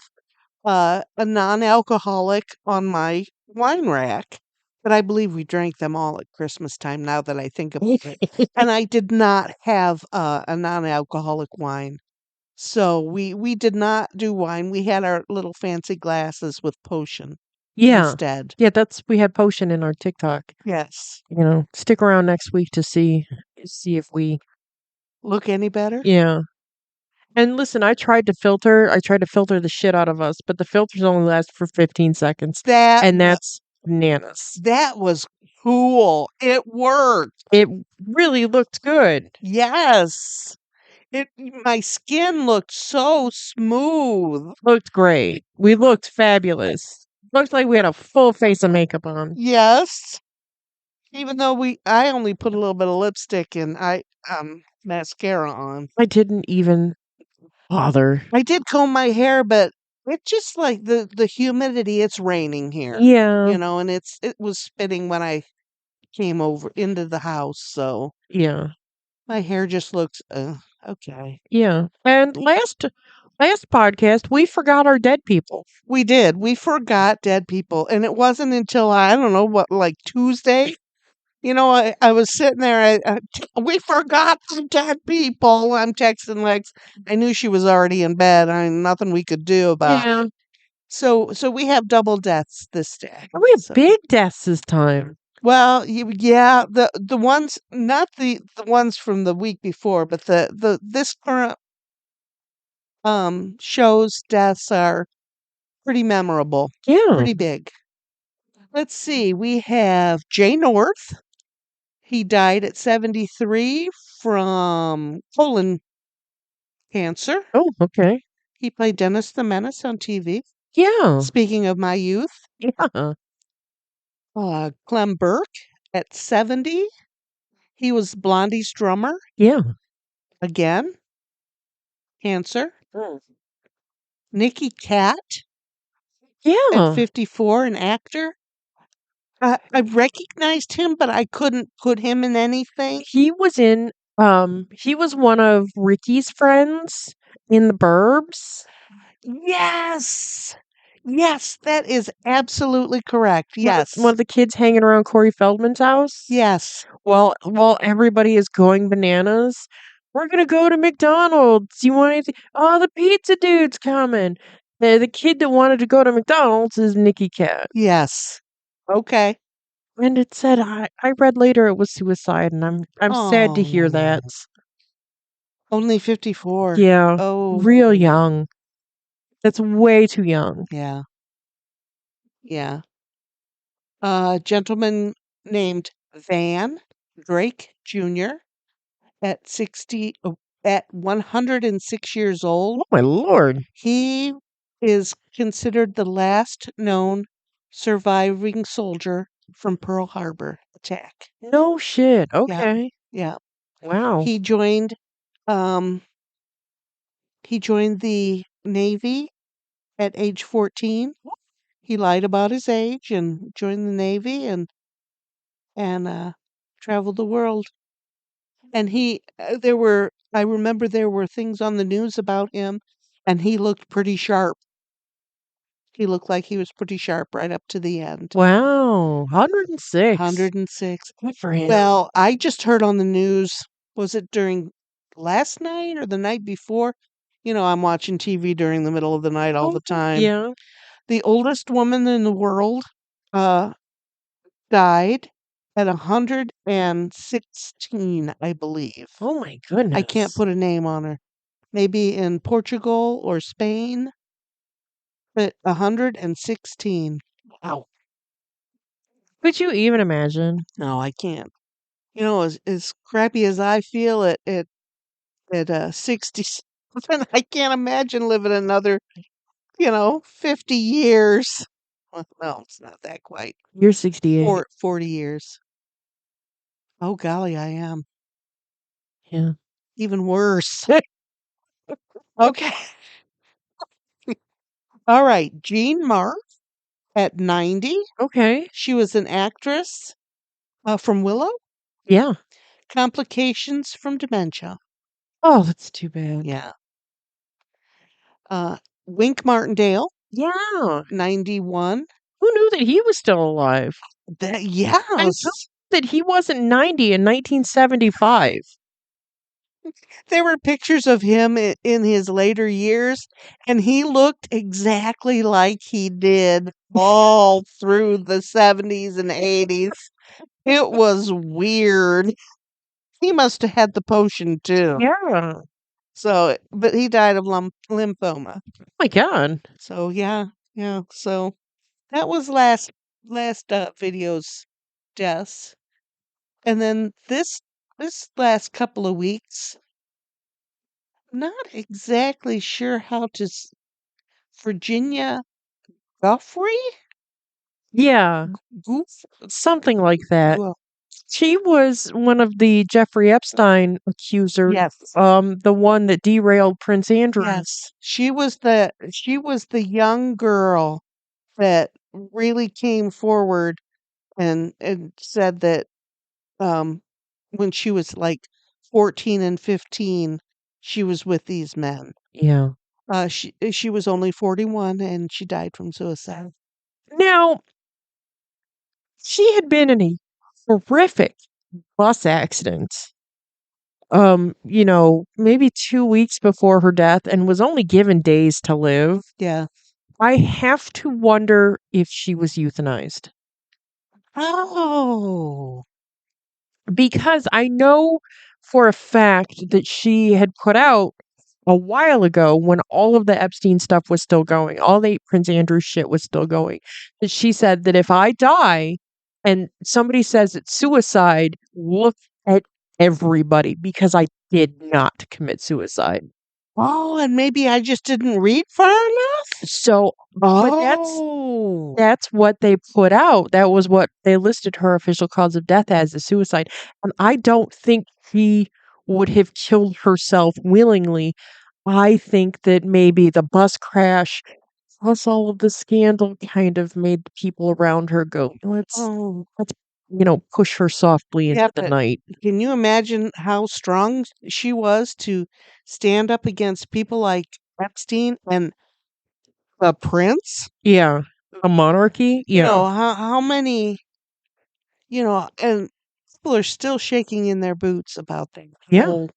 a non-alcoholic on my wine rack, but I believe we drank them all at Christmas time now that I think about it. And I did not have, a non-alcoholic wine. So we did not do wine. We had our little fancy glasses with potion Yeah. instead. Yeah, we had potion in our TikTok. Yes. Stick around next week to see if we Look any better? yeah. And listen, I tried to filter the shit out of us, but the filters only last for 15 seconds, That and wa that's bananas. that was cool. It worked. It really looked good. Yes. My skin looked so smooth. Looked great. We looked fabulous. Looked like we had a full face of makeup on. Yes. Even though I only put a little bit of lipstick and mascara on. I didn't even. Bother. I did comb my hair, but it's just like the humidity. It's raining here, Yeah. and it was spitting when I came over into the house, so Yeah. my hair just looks okay. Yeah. And last podcast we forgot our dead people. We did. We forgot dead people, and it wasn't until I don't know what, like Tuesday. I was sitting there. We forgot some dead people. I'm texting Lex. I knew she was already in bed. Nothing we could do about Yeah. it. So we have double deaths this day. We have So big deaths this time. well, yeah, the ones, not the ones from the week before, but the this current show's deaths are pretty memorable, Yeah. pretty big. Let's see. We have Jay North. He died at 73 from colon cancer. Oh, okay. He played Dennis the Menace on TV. Yeah. Speaking of my youth, Yeah. Clem Burke at 70. He was Blondie's drummer. Yeah. Again, cancer. Mm. Nicky Cat at Yeah. 54, an actor. I recognized him, but I couldn't put him in anything. He was one of Ricky's friends in the Burbs. Yes. Yes, that is absolutely correct. One Yes. of the kids hanging around Corey Feldman's house. Yes. While everybody is going bananas. We're gonna go to McDonald's. You want anything? Oh, the pizza dude's coming. The kid that wanted to go to McDonald's is Nicky Cat. Yes. Okay. And it said I read later it was suicide, and I'm sad to hear that. Oh, only 54. Yeah, real Oh, young. That's way too young. yeah. Yeah. A gentleman named Van Drake Jr. at 106 years old. Oh my lord. He is considered the last known surviving soldier from Pearl Harbor attack. No shit. Yeah. Okay. Yeah. Wow. He joined um he joined the Navy at age 14. He lied about his age and joined the Navy and traveled the world. And I remember there were things on the news about him, and he looked pretty sharp. He looked like he was pretty sharp right up to the end. Wow. 106. 106. Good for him. Well, I just heard on the news, was it during last night or the night before? I'm watching TV during the middle of the night all Oh, the time. yeah. The oldest woman in the world uh, died at 116, I believe. Oh my I can't goodness. put a name on her. Maybe in Portugal or Spain, but 116. Wow. Could you even imagine? No, I can't. As crappy as I feel at 67, I can't imagine living another, 50 years. Well, no, it's not that quite. You're 68. 40 years. Oh, golly, I am. Yeah. Even worse. Okay. All right. Jean Mark at 90. Okay. She was an actress from Willow. Yeah. Complications from dementia. Oh, that's too bad. Yeah. Wink Martindale, Yeah. 91. Who knew that he was still alive? And who Yes. that he wasn't 90 in 1975? There were pictures of him in his later years, and he looked exactly like he did all through the 70s and 80s. It was weird. He must have had the potion too. Yeah. So, but he died of lymphoma. Oh my god. So, yeah, yeah. So that was last video's deaths. And then this last couple of weeks, not exactly sure how to Virginia Guffrey? Yeah. Goof? Something like that. She was one of the Jeffrey Epstein accusers, Yes. the one that derailed Prince Andrew. Yes. She was the young girl that really came forward and said that um when she was like 14 and 15 she was with these men. Yeah. She was only 41 and she died from suicide. Now, she had been in a horrific bus accident, maybe 2 weeks before her death and was only given days to live. Yeah. I have to wonder if she was euthanized. Oh. Because I know for a fact that she had put out a while ago when all of the Epstein stuff was still going, all the Prince Andrew shit was still going, that she said that if I die and somebody says it's suicide, look at everybody because I did not commit suicide. Oh, and maybe I just didn't read far enough? So, but Oh. that's what they put out. That was what they listed her official cause of death as, a suicide. And I don't think she would have killed herself willingly. I think that maybe the bus crash plus all of the scandal kind of made the people around her go, Oh. let's push her softly Yeah, into the but night. can you imagine how strong she was to stand up against people like Epstein and the prince? Yeah. A monarchy? You Yeah. know, how many, and people are still shaking in their boots about Yeah.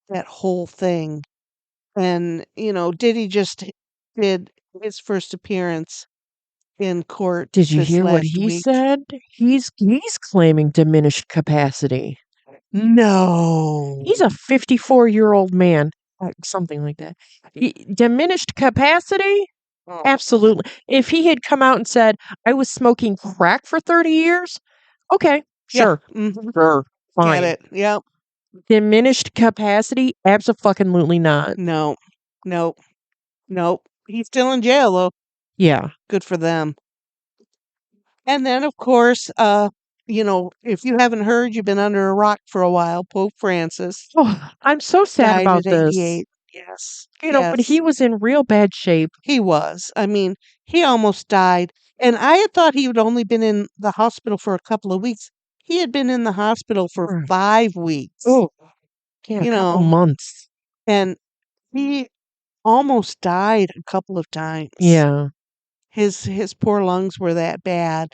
that whole thing. And, Diddy just did his first appearance in court Did you this hear what last he week. said? He's claiming diminished capacity. He's No. a 54-year-old man, something like that. Diminished capacity? Oh, Absolutely. If he had come out and said, I was smoking crack for 30 years, okay, yeah. sure, Mhm. sure, Get fine. it. Yep. Diminished capacity? Absolutely not. No. Nope. Nope. He's still in jail though. Yeah. Good for them. And then of course, if you haven't heard, you've been under a rock for a while. Pope Francis Oh, I'm so sad died about at this. 88. Yes. But Yes. he was in real bad shape. He was. I mean, he almost died. And I had thought he had only been in the hospital for a couple of weeks. He had been in the hospital for Mm. 5 weeks, Oh, yeah, a you couple know, months. and he almost died a couple of times. Yeah. His poor lungs were that bad.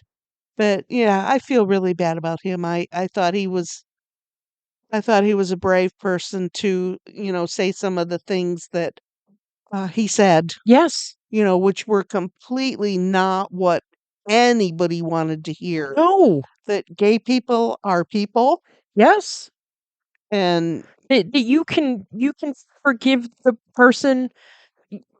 But yeah, I feel really bad about him. I thought he was a brave person to, say some of the things that he said, Yes. which were completely not what anybody wanted to hear. No. That gay people are people Yes. and That you can forgive the person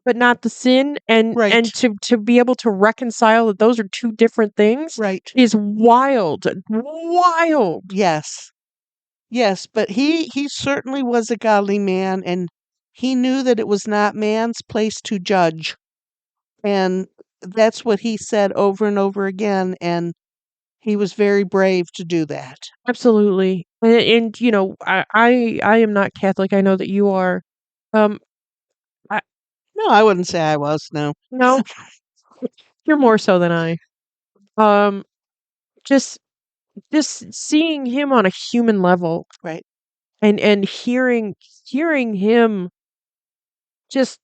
but not the sin, and right, to be able to reconcile that those are two different things right. is wild. Wild. Yes. Yes, but he certainly was a godly man and he knew that it was not man's place to judge. And that's what he said over and over again and he was very brave to do that. Absolutely. And I am not Catholic. I know that you are. Um I No, I wouldn't say I was, no. no, you're more so than I. Um just just seeing him on a human level Right. and hearing him just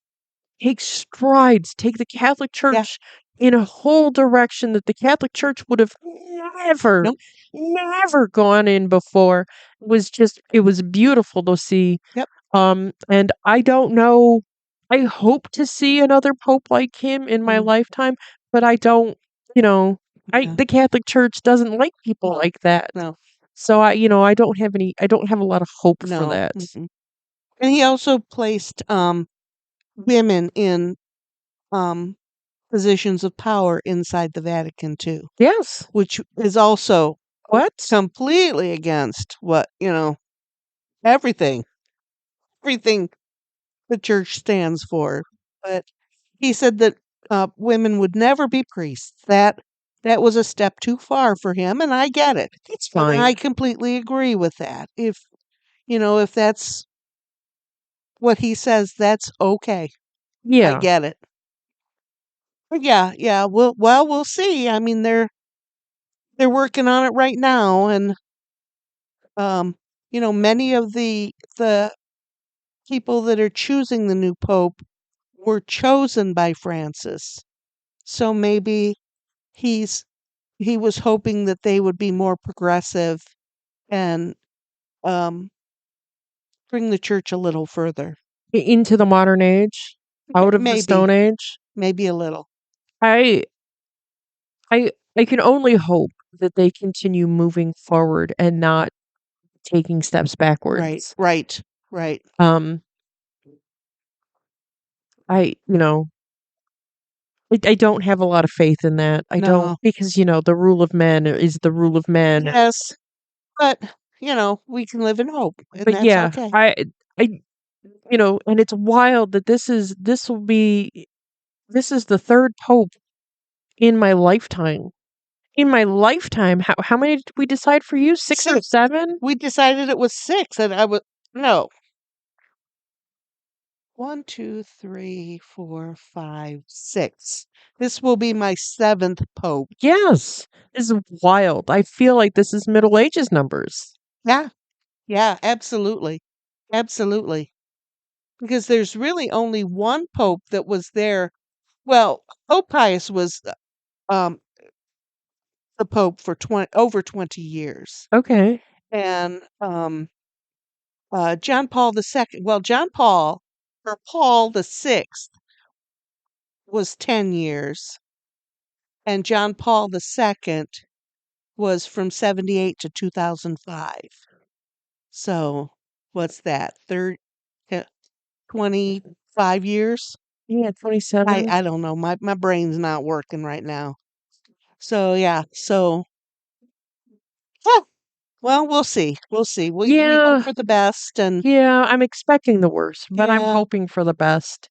take strides, take the Catholic Yeah. Church in a whole direction that the Catholic Church would have never, Nope. never gone in before. It was beautiful to see. Yep. And I don't know, I hope to see another pope like him in my Mm, lifetime, but I don't, you know, yeah. the Catholic Church doesn't like people like that. No. So I don't have a lot of hope for No. that. Mm-mm. And he also placed women in um positions of power inside the Vatican too, Yes. which is also What? completely against what, everything, everything the church stands for. But he said that women would never be priests. That that was a step too far for him, and I get it. It's And fine. I completely agree with that. If that's what he says, that's okay. I Yeah. get it. But yeah, we'll see. I mean, they're working on it right now, and um, many of the people that are choosing the new pope were chosen by Francis. So maybe he's he was hoping that they would be more progressive and um, bring the church a little further. Into the modern age, out of the Maybe, Stone Age. maybe a little. I I I can only hope that they continue moving forward and not taking steps Right, backwards. right, right. Um, I you know, I don't have a lot of faith in that. I don't No, because the rule of men is the rule of men. yes, but we can live in hope, and But that's yeah, okay. I and it's wild that this is the third pope in my lifetime. In my lifetime, how many did we decide for you? 6 or 6. 7? We decided it was 6, and I was no. 1, 2, 3, 4, 5, 6. This will be my 7th pope. Yes. This is wild. I feel like this is Middle Ages numbers. Yeah, yeah, absolutely. Absolutely. Because there's really only one pope that was there. Well, Pope Pius was um, the pope for over 20 years. Okay. And John Paul II, well, John Paul or Paul VI was 10 years, and John Paul II was from 78 to 2005. So, what's that? 25 years? Yeah, I 27. I don't know. My brain's not working right now. So, yeah. So, yeah, well, we'll see. We'll see. We hope Yeah. for the best, and Yeah, I'm expecting the worst, but I'm yeah. hoping for the best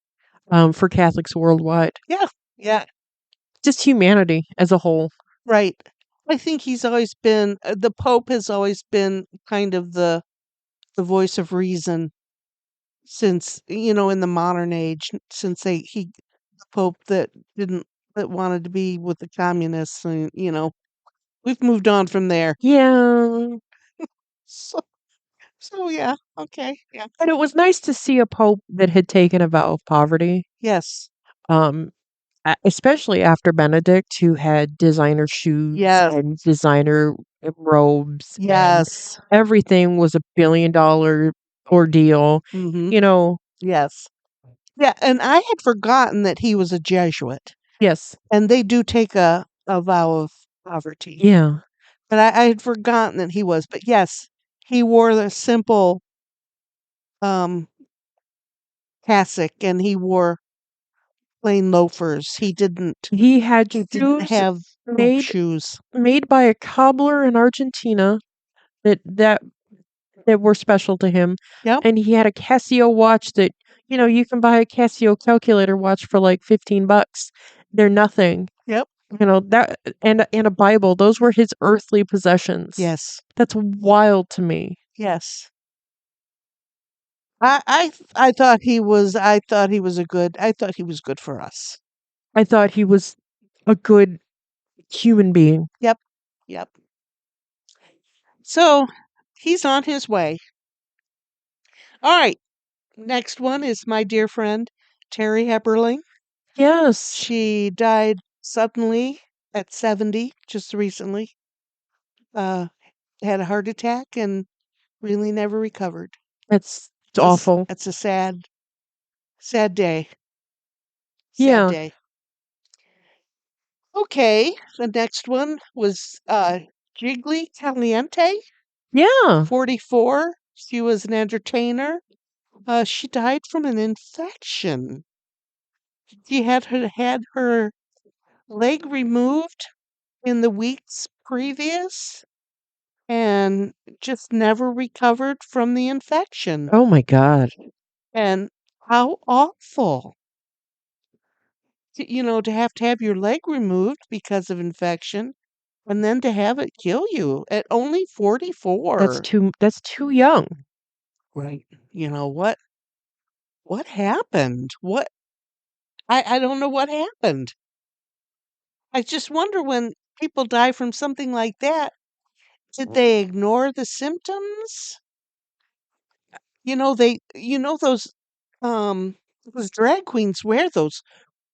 for Catholics worldwide. Yeah. Yeah. Just humanity as a whole. Right. I think he's always been the Pope has always been kind of the voice of reason since, in the modern age, since the Pope didn't that wanted to be with the communists, and we've moved on from there. Yeah. So, so yeah, okay, yeah, And it was nice to see a pope that had taken a vow of poverty. yes, Um especially after Benedict, who had designer shoes yes, and designer robes, and yes, everything was $1 billion ordeal. mm-hmm, You know, yes, yeah. And I had forgotten that he was a Jesuit, yes, and they do take a vow of poverty. yeah. But I had forgotten that he was. But yes, he wore the simple um, cassock, and he wore plain loafers. He didn't. He had He didn't shoes have hoop made shoes. made by a cobbler in Argentina that were special to him, Yep, and he had a Casio watch that you can buy a Casio calculator watch for like 15 bucks. They're nothing. yep, That and a Bible, those were his earthly possessions. yes, That's wild to me. yes. I thought he was. I thought he was a good. I thought he was good for us. I thought he was a good human being. Yep, yep. So he's on his way. All right. Next one is my dear friend Terry Heberling. Yes. She died suddenly at 70, just recently. Uh, had a heart attack and really never recovered. It's awful. It's a sad, sad day. Sad Yeah. day. Okay, the next one was Jiggly Caliente, Yeah. 44. She was an entertainer. She died from an infection. She had her leg removed in the weeks previous and just never recovered from the infection. Oh my god. And how awful. to have your leg removed because of infection and then to have it kill you at only 44. That's too young. Right. You know what happened? I don't know what happened. I just wonder when people die from something like that, did they ignore the symptoms? Those drag queens wear those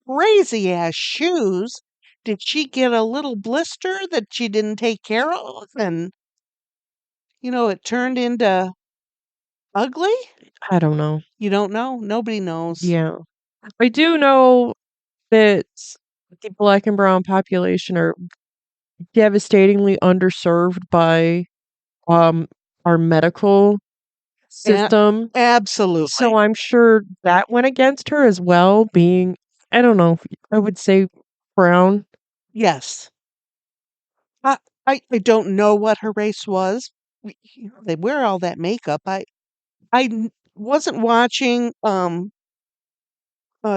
crazy ass shoes. Did she get a little blister that she didn't take care of and it turned into ugly? I don't know. You don't know? Nobody knows. Yeah. I do know that the black and brown population are devastatingly underserved by um our medical A- system. So Absolutely. I'm sure that went against her as well, being, I don't know, I would say brown. Yes. I, I don't know what her race was. They wear all that makeup. Wasn't watching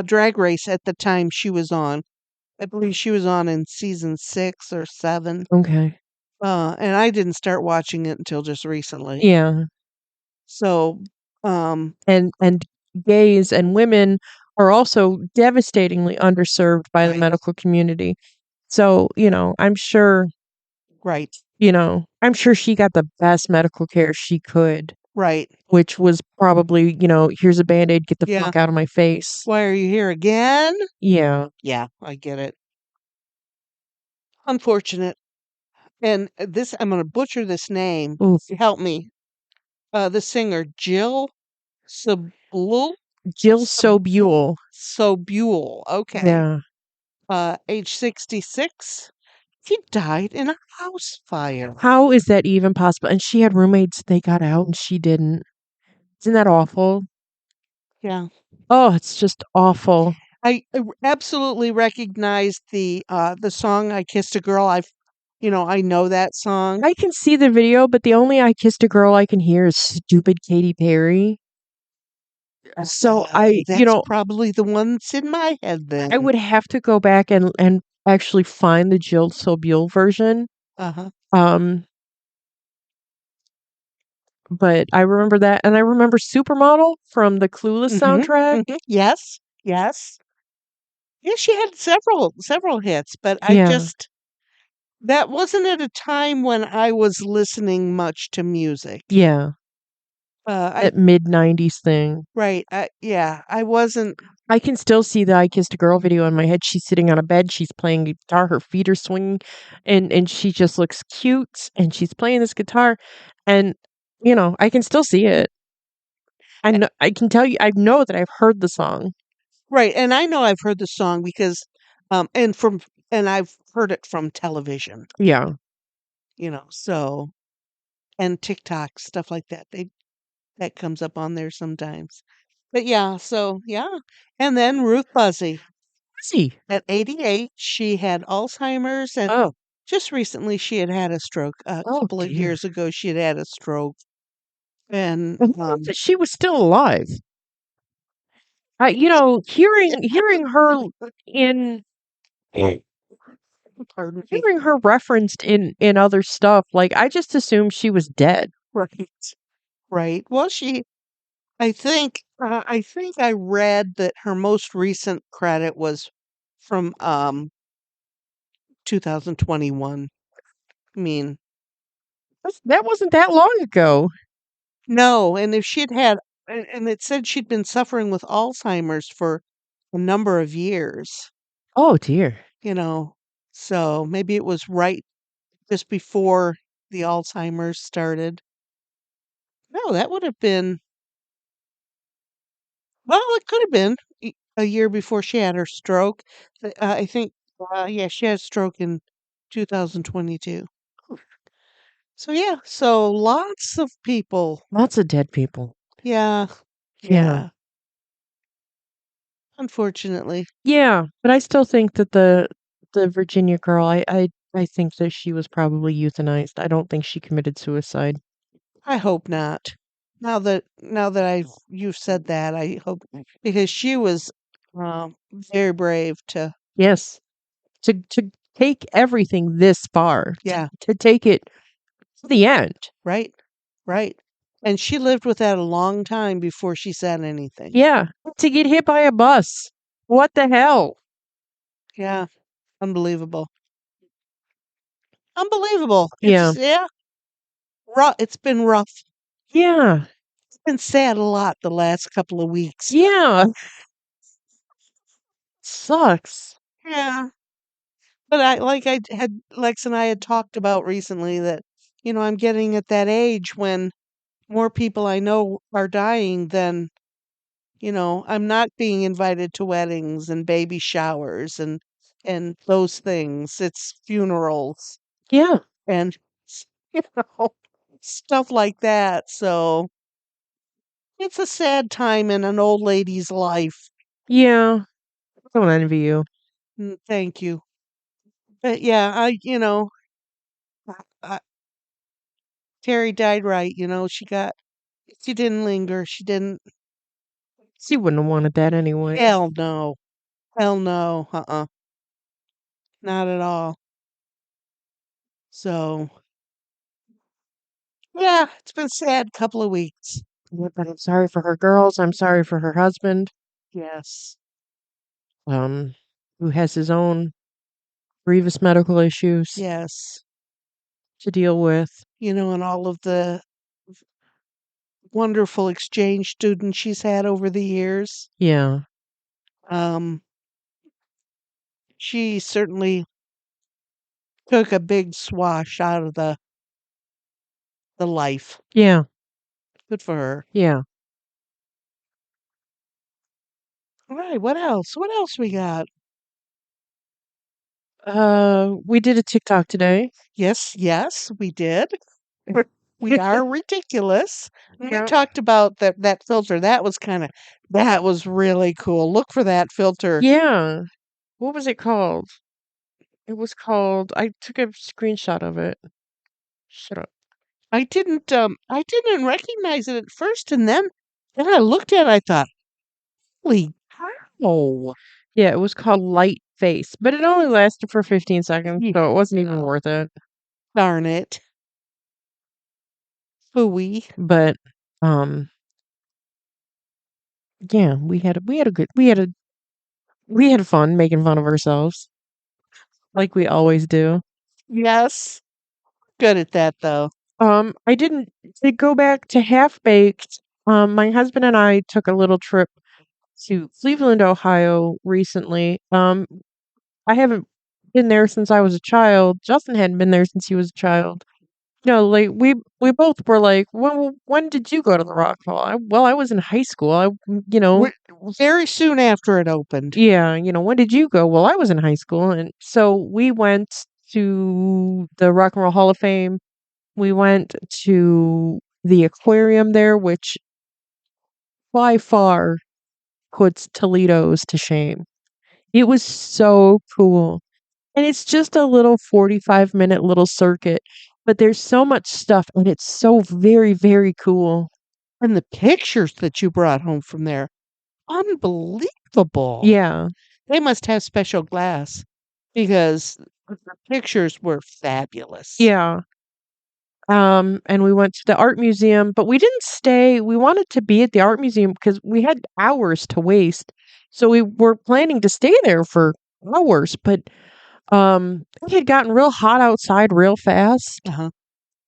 Drag Race at the time she was on. I believe she was on in season 6 or 7. Okay. And I didn't start watching it until just recently. Yeah. So, um, And gays and women are also devastatingly underserved by the right, medical community. So, right, I'm sure she got the best medical care she could, right. which was probably, here's a Band-Aid, get the Yeah. fuck out of my face. Why are you here again? Yeah. Yeah, I get it. Unfortunate. And I'm going to butcher this name. Oof. Help me. The singer Jill Sobul. Jill Sob- Sobule. Sobule. Okay. Yeah. Age 66. He died in a house fire. How is that even possible? And she had roommates, they got out and she didn't. Isn't that awful? Yeah. Oh, it's just awful. I absolutely recognized the song "I Kissed a Girl." I know that song. I can see the video, but the only I Kissed a Girl I can hear is stupid Katy Perry. So That's probably the one that's in my head I then. would have to go back and actually find the Jill Sobule version. Uh-huh. Um, but I remember that, and I remember Supermodel from the Clueless Mhm. soundtrack. Mhm. Yes. Yes. Yeah, she had several hits, but Yeah, that wasn't at a time when I was listening much to music. yeah, I that mid-90s thing. Right. Yeah, I wasn't. I can still see the I Kissed a Girl video in my head. She's sitting on a bed, she's playing guitar, her feet are swinging, and she just looks cute, and she's playing this guitar, and, I can still see it. I can tell you, I know that I've heard the song. Right, and I know I've heard the song because, and I've heard it from television, Yeah. so and TikTok, stuff like that. That comes up on there sometimes. But yeah, so yeah. And then Ruth Buzzy. Is he? At 88, she had Alzheimer's, and Oh. just recently she had had a stroke. A Oh, couple of dear. years ago, she had had a stroke, and I thought that she was still alive. Hearing her in pardon me. hearing her referenced in other stuff, like, I just assumed she was dead. Right, right. Well, I think I read that her most recent credit was from 2021. I mean, That wasn't that long ago. no, and if she'd had and it said she'd been suffering with Alzheimer's for a number of years, Oh, dear. you know. So maybe it was right just before the Alzheimer's started. No, that would have been, well, it could have been a year before she had her stroke. I think, yeah, she had a stroke in 2022. So yeah, so lots of people. Lots of dead people. Yeah, Yeah. yeah. Unfortunately, Yeah, but I still think that the Virginia girl, I think that she was probably euthanized. I don't think she committed suicide. I hope not. Now that you've said that, I hope because she was. Very brave to Yes. To take everything this far, yeah, to take it to the end. right, right. And she lived with that a long time before she said anything. Yeah. To get hit by a bus. What the hell? Yeah, unbelievable. Unbelievable. Yeah. It's yeah, rough. It's been rough. Yeah. It's been sad a lot the last couple of weeks. Yeah. Sucks. Yeah. But I like I had Lex and I had talked about recently that, I'm getting at that age when more people I know are dying than, I'm not being invited to weddings and baby showers and those things. It's funerals Yeah. and you know, stuff like that. So it's a sad time in an old lady's life. Yeah. Don't envy you. Thank you. But yeah, I Terry died right. She didn't linger. She didn't. She wouldn't have wanted that anyway. Hell no. Hell no. Not at all. So yeah, it's been a sad couple of weeks. Yeah, but I'm sorry for her girls. I'm sorry for her husband, Yes. um, who has his own grievous medical issues Yes. to deal with. And all of the wonderful exchange students she's had over the years. Yeah. Um, she certainly took a big swash out of the life. Yeah. Good for her. Yeah. All right, what else? What else we got? We did a TikTok today. Yes, yes, we did. We are ridiculous. And we Yeah. talked about that filter. That was really cool. Look for that filter. Yeah. What was it called? It was called, I took a screenshot of it. Shut up. I didn't recognize it at first, and then I looked at it, I thought, holy cow. Yeah, it was called Light Face, but it only lasted for 15 seconds, Yeah, so it wasn't even worth it. darn it. Phooey. But um yeah, we had fun making fun of ourselves like we always do. Yes. Good at that though. I didn't to go back to Half Baked. My husband and I took a little trip to Cleveland, Ohio recently. I haven't been there since I was a child. Justin hadn't been there since he was a child. No, like we both were like, when did you go to the Rock Hall? I was in high school. You know, We're, very soon after it opened. yeah, when did you go? Well, I was in high school, and so we went to the Rock and Roll Hall of Fame. We went to the aquarium there, which by far puts Toledo's to shame. It was so cool. And it's just a little 45-minute little circuit, but there's so much stuff and it's so very, very cool. And the pictures that you brought home from there, unbelievable. Yeah. They must have special glass because the pictures were fabulous. Yeah. And we went to the art museum, but we didn't stay. We wanted to be at the art museum because we had hours to waste. So we were planning to stay there for hours, but it had gotten real hot outside real fast. Uh-huh.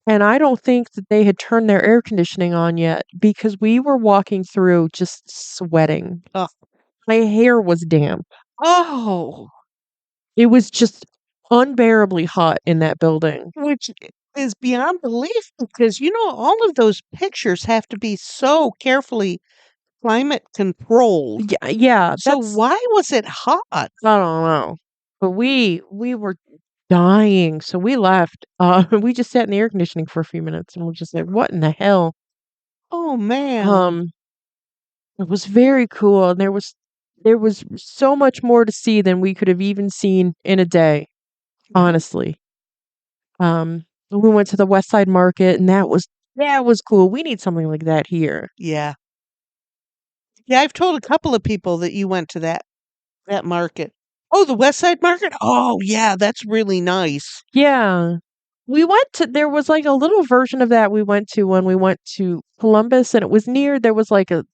And I don't think that they had turned their air conditioning on yet because we were walking through just sweating. Oh. My hair was damp. Oh, It was just unbearably hot in that building. which is beyond belief because all of those pictures have to be so carefully climate controlled. Yeah, yeah, So why was it hot? I don't know. But we were dying, so we left. We just sat in the air conditioning for a few minutes and we're just like, what in the hell? Oh man. Um, it was very cool and there was so much more to see than we could have even seen in a day, honestly. We went to the West Side Market and that was cool. We need something like that here. Yeah. Yeah, I've told a couple of people that you went to that That market. Oh, the West Side Market? Oh, yeah, that's really nice. Yeah. We went to there was, like, a little version of that we went to when we went to Columbus, and it was near there was, like, a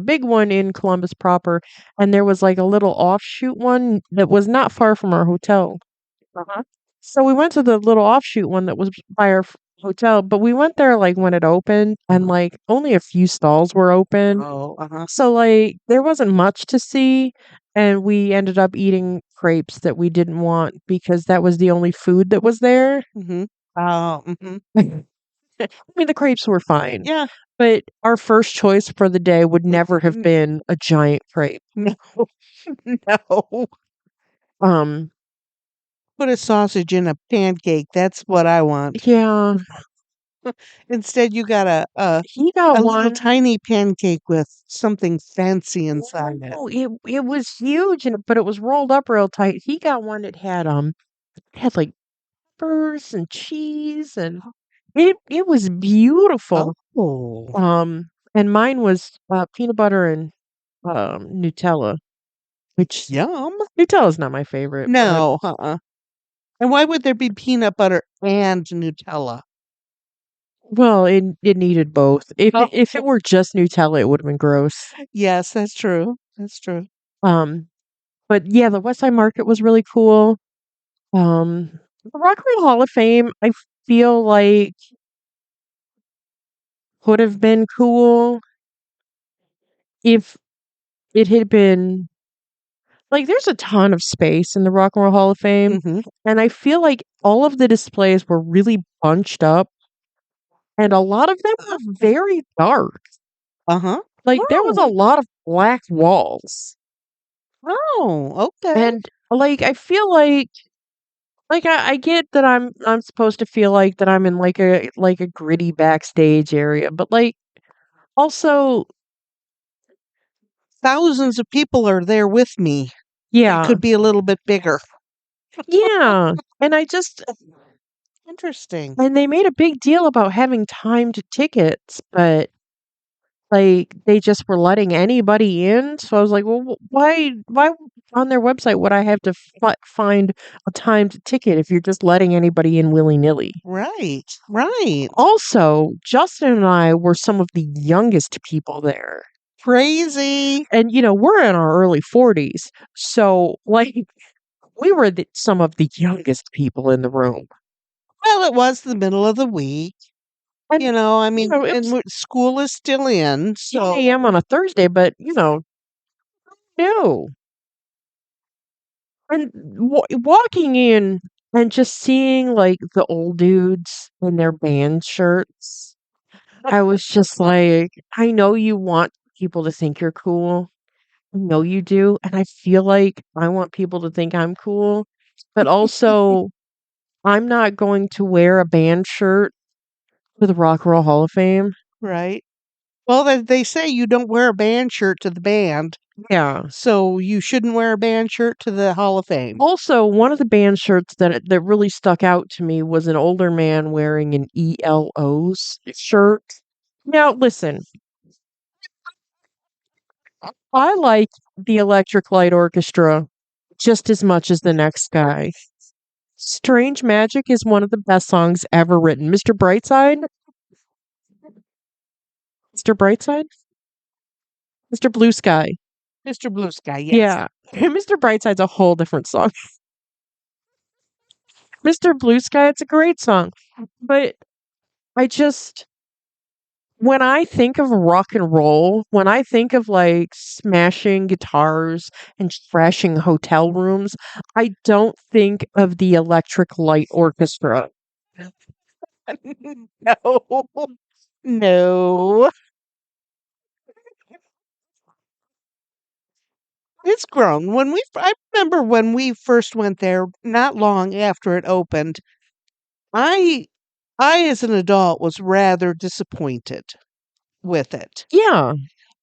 big one in Columbus proper, and there was, like, a little offshoot one that was not far from our hotel. Uh-huh. So we went to the little offshoot one that was by our hotel, but we went there, like, when it opened, and, like, only a few stalls were open. Oh, uh-huh. So, like, there wasn't much to see, and we ended up eating crepes that we didn't want because that was the only food that was there. Mhm. Oh, mhm. I mean, the crepes were fine, Yeah. but our first choice for the day would never have Mm, been a giant crepe. no. No. Um, Put a sausage in a pancake, that's what I want. yeah, Instead, you got he got a little one. tiny pancake with something fancy inside it. Oh, it was huge, but it was rolled up real tight. He got one that had like peppers and cheese, and it was beautiful. Oh. And mine was peanut butter and Nutella, which Yum. Nutella's not my favorite, but No, uh-uh. And why would there be peanut butter and Nutella? well, it needed both. Oh, If it were just Nutella, it would have been gross. yes, that's true. That's true. Um, but yeah, the West Side Market was really cool. The Rock and Roll Hall of Fame, I feel like would have been cool if it had been like there's a ton of space in the Rock and Roll Hall of Fame, Mhm. and I feel like all of the displays were really bunched up, and a lot of them were very dark. Uh-huh. Like there was a Oh. lot of black walls. Oh, okay. And like I feel like I get that I'm supposed to feel like that I'm in like a gritty backstage area, but like also Thousands of people are there with me. It yeah. could be a little bit bigger. Yeah. And I just Interesting. and they made a big deal about having timed tickets, but like they just were letting anybody in. So I was like, well, why on their website would I have to find a timed ticket if you're just letting anybody in willy nilly? Right. Right. Also, Justin and I were some of the youngest people there. Crazy. And, we're in our early 40s. So, like, we were some of the youngest people in the room. Well, it was the middle of the week. And, I mean, it and was school is still in, 8 so a.m. on a Thursday, but, no. And walking in and just seeing, like, the old dudes in their band shirts, I was just like, I know you want people to think you're cool. I know you do. And I feel like I want people to think I'm cool. But also, I'm not going to wear a band shirt to the Rock and Roll Hall of Fame. right. Well, they say you don't wear a band shirt to the band, Yeah. so you shouldn't wear a band shirt to the Hall of Fame. Also, one of the band shirts that really stuck out to me was an older man wearing an ELO's shirt. Now, listen, I like the Electric Light Orchestra just as much as the next guy. Strange Magic is one of the best songs ever written. Mr. Brightside? Mr. Brightside? Mr. Blue Sky. Mr. Blue Sky, yes. Yeah. Mr. Brightside's a whole different song. Mr. Blue Sky, it's a great song. But I just when I think of rock and roll, when I think of like smashing guitars and trashing hotel rooms, I don't think of the Electric Light Orchestra. No. No. It's grown. I remember when we first went there, not long after it opened, I as an adult was rather disappointed with it. Yeah.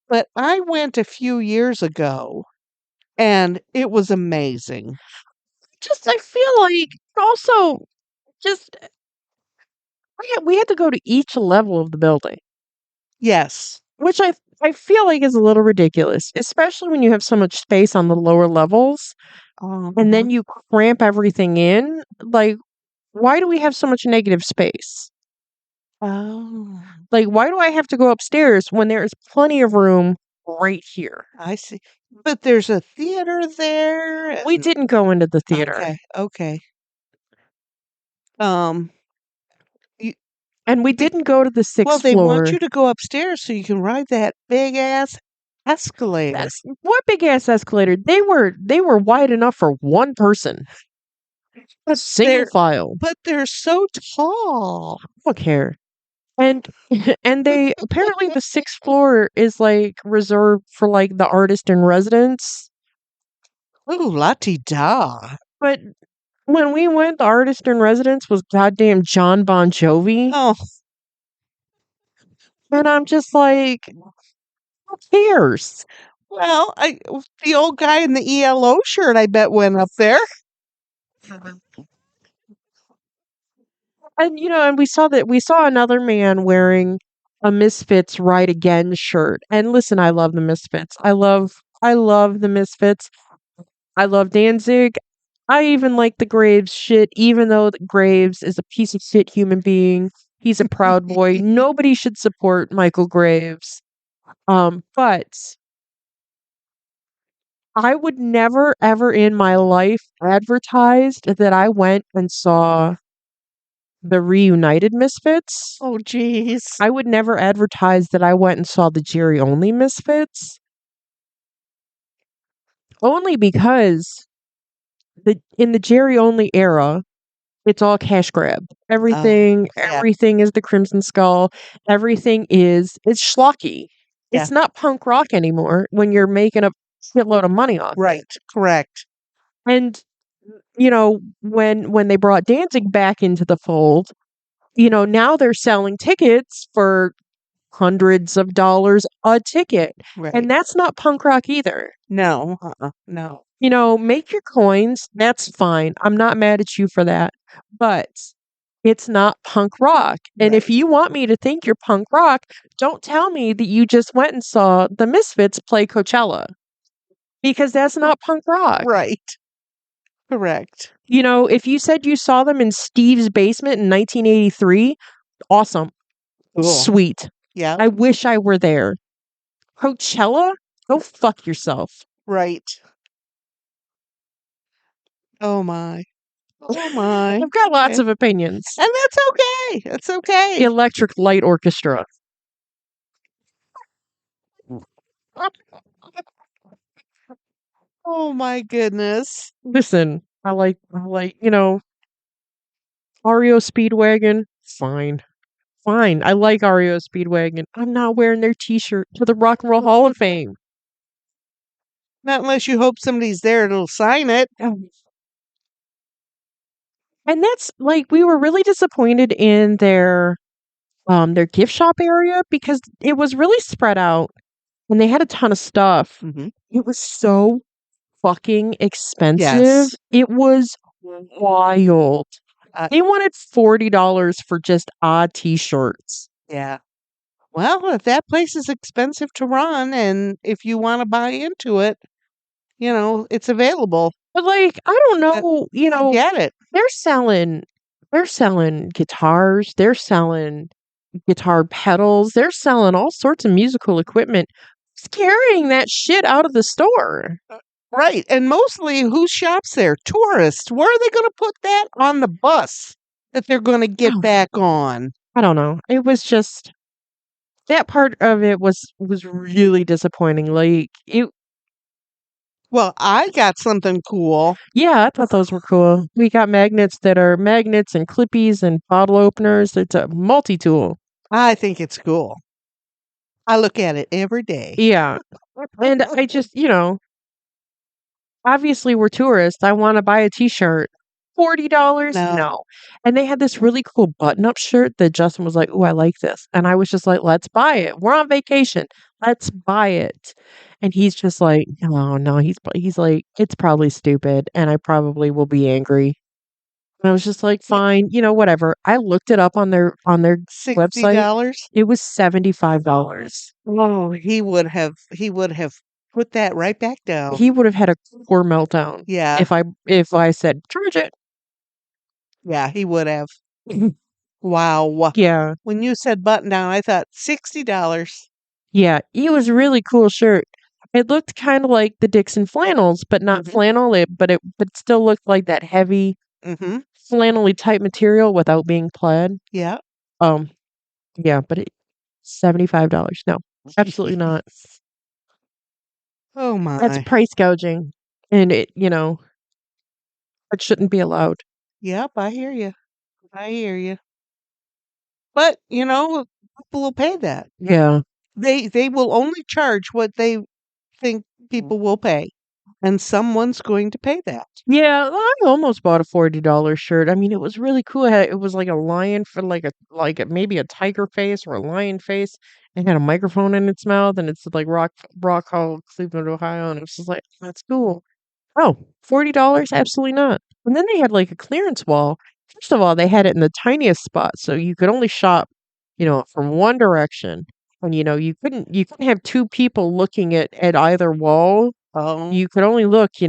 But I went a few years ago and it was amazing. Just I feel like also just we had to go to each level of the building, Yes. which I feel like is a little ridiculous, especially when you have so much space on the lower levels and Uh-huh. then you cramp everything in. Like, why do we have so much negative space? Oh, Like, why do I have to go upstairs when there is plenty of room right here? I see. But there's a theater there We and didn't go into the theater, okay, okay. Um, you and we be didn't go to the well, sixth they want floor. you to go upstairs so you can ride that big ass escalator. What big ass escalator? They were wide enough for one person. A single They're file. but they're so tall. I don't care. And and they apparently the sixth floor is like reserved for like the artist in residence. Ooh, la-ti-da. But when we went, the artist in residence was goddamn John Bon Jovi. Oh, And I'm just like, who cares? well, the old guy in the ELO shirt, I bet, went up there. And and we saw another man wearing a Misfits Right Again shirt. And listen, I love the Misfits. I love the Misfits. I love Danzig. I even like the Graves shit, even though the Graves is a piece of shit human being. He's a proud boy. Nobody should support Michael Graves. But I would never ever in my life advertised that I went and saw the reunited Misfits. Oh, jeez. I would never advertise that I went and saw the Jerry only Misfits. Only because in the Jerry only era, it's all cash grab. Oh, yeah, Everything is the Crimson Skull. It's schlocky. yeah, It's not punk rock anymore when you're making a shitload of money off it. right, correct. And when they brought Danzig back into the fold, now they're selling tickets for hundreds of dollars a ticket. Right. And that's not punk rock either. No, no. Make your coins. That's fine. I'm not mad at you for that. But it's not punk rock. And if Right, you want me to think you're punk rock, don't tell me that you just went and saw the Misfits play Coachella because that's not punk rock. right, correct. If you said you saw them in Steve's basement in 1983, awesome. Cool. Sweet. Yeah, I wish I were there. Coachella? Go fuck yourself. right. Oh my. Oh my. I've got lots Okay. of opinions. And that's okay. That's okay. Electric Light Orchestra. Oh my goodness. Listen, REO Speedwagon. Fine. Fine. I like REO Speedwagon. I'm not wearing their t-shirt to the Rock and Roll Hall of Fame. Not unless you hope somebody's there that'll sign it. And that's like we were really disappointed in their gift shop area because it was really spread out and they had a ton of stuff. Hmm. It was so fucking expensive. Yes. It was wild. Uh, They wanted $40 for just odd t-shirts. yeah. Well, if that place is expensive to run and if you want to buy into it, it's available. But like, I don't But know, I get it. they're selling guitars, they're selling guitar pedals, they're selling all sorts of musical equipment. Who's carrying that shit out of the store? Right. And mostly who shops there? Tourists. Where are they going to put that on the bus that they're going to get Oh, back on? I don't know. It was just that part of it was really disappointing. Like it Well, I got something cool. Yeah, I thought those were cool. We got magnets that are magnets and clippies and bottle openers. It's a multi-tool. I think it's cool. I look at it every day. Yeah. And I just, obviously we're tourists. I want to buy a t-shirt. $40? No. No. And they had this really cool button-up shirt that Justin was like, "Oh, I like this." And I was just like, "Let's buy it. We're on vacation. Let's buy it." And he's just like, "Oh, no." He's like, "It's probably stupid and I probably will be angry." And I was just like, fine, whatever. I looked it up on their website. $60. It was $75. Oh, he would have put that right back down. He would have had a core meltdown Yeah, if I said charge it. yeah, he would have. Wow. Yeah. When you said button down, I thought $60. Yeah, it was a really cool shirt. It looked kind of like the Dixon flannels, but not Mhm. flannel. But still looked like that heavy Mhm. flannelly type material without being plaid. Yeah. Um, yeah, but $75. No, absolutely not. Oh That's my. price gouging, and it shouldn't be allowed. Yep, I hear you. I hear you. But, people will pay that. Yeah, They will only charge what they think people will pay, and someone's going to pay that. yeah. I almost bought a $40 shirt. I mean, it was really cool. It was like a lion for maybe a tiger face or a lion face. It had a microphone in its mouth, and it's like Rock Hall, Cleveland, Ohio, and it was just like that's cool. Oh, $40? Absolutely not. And then they had like a clearance wall. First of all, they had it in the tiniest spot, so you could only shop, from one direction. And you couldn't have two people looking at either wall. Oh, You could only look, you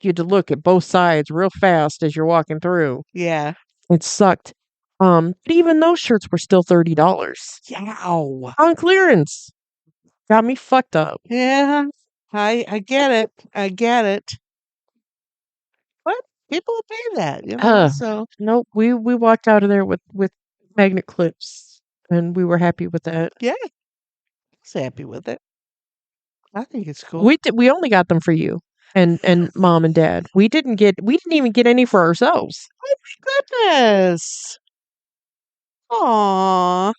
had to look at both sides real fast as you're walking through. yeah. It sucked. But even those shirts were still $30 Yow. on clearance. Got me fucked up. Yeah, I get it. I get it. But people will pay that. Uh, So nope. We walked out of there with magnet clips, and we were happy with that. yeah, I was happy with it. I think it's cool. We only got them for you and mom and dad. We didn't even get any for ourselves. Goodness. Aw.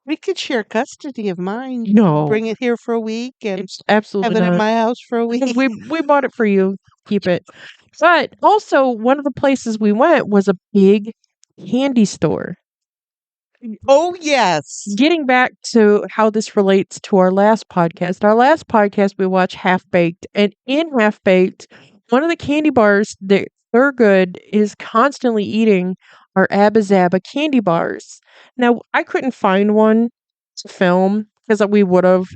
We could share custody of mine. No, Bring it here for a week and it's have absolutely it at not. my house for a week. We bought it for you. Keep it. But also, one of the places we went was a big candy store. Oh, yes. Getting back to how this relates to our last podcast, we watched Half Baked, and in Half Baked, one of the candy bars that Thurgood is constantly eating are Abba Zaba candy bars. Now, I couldn't find one to film because we would have,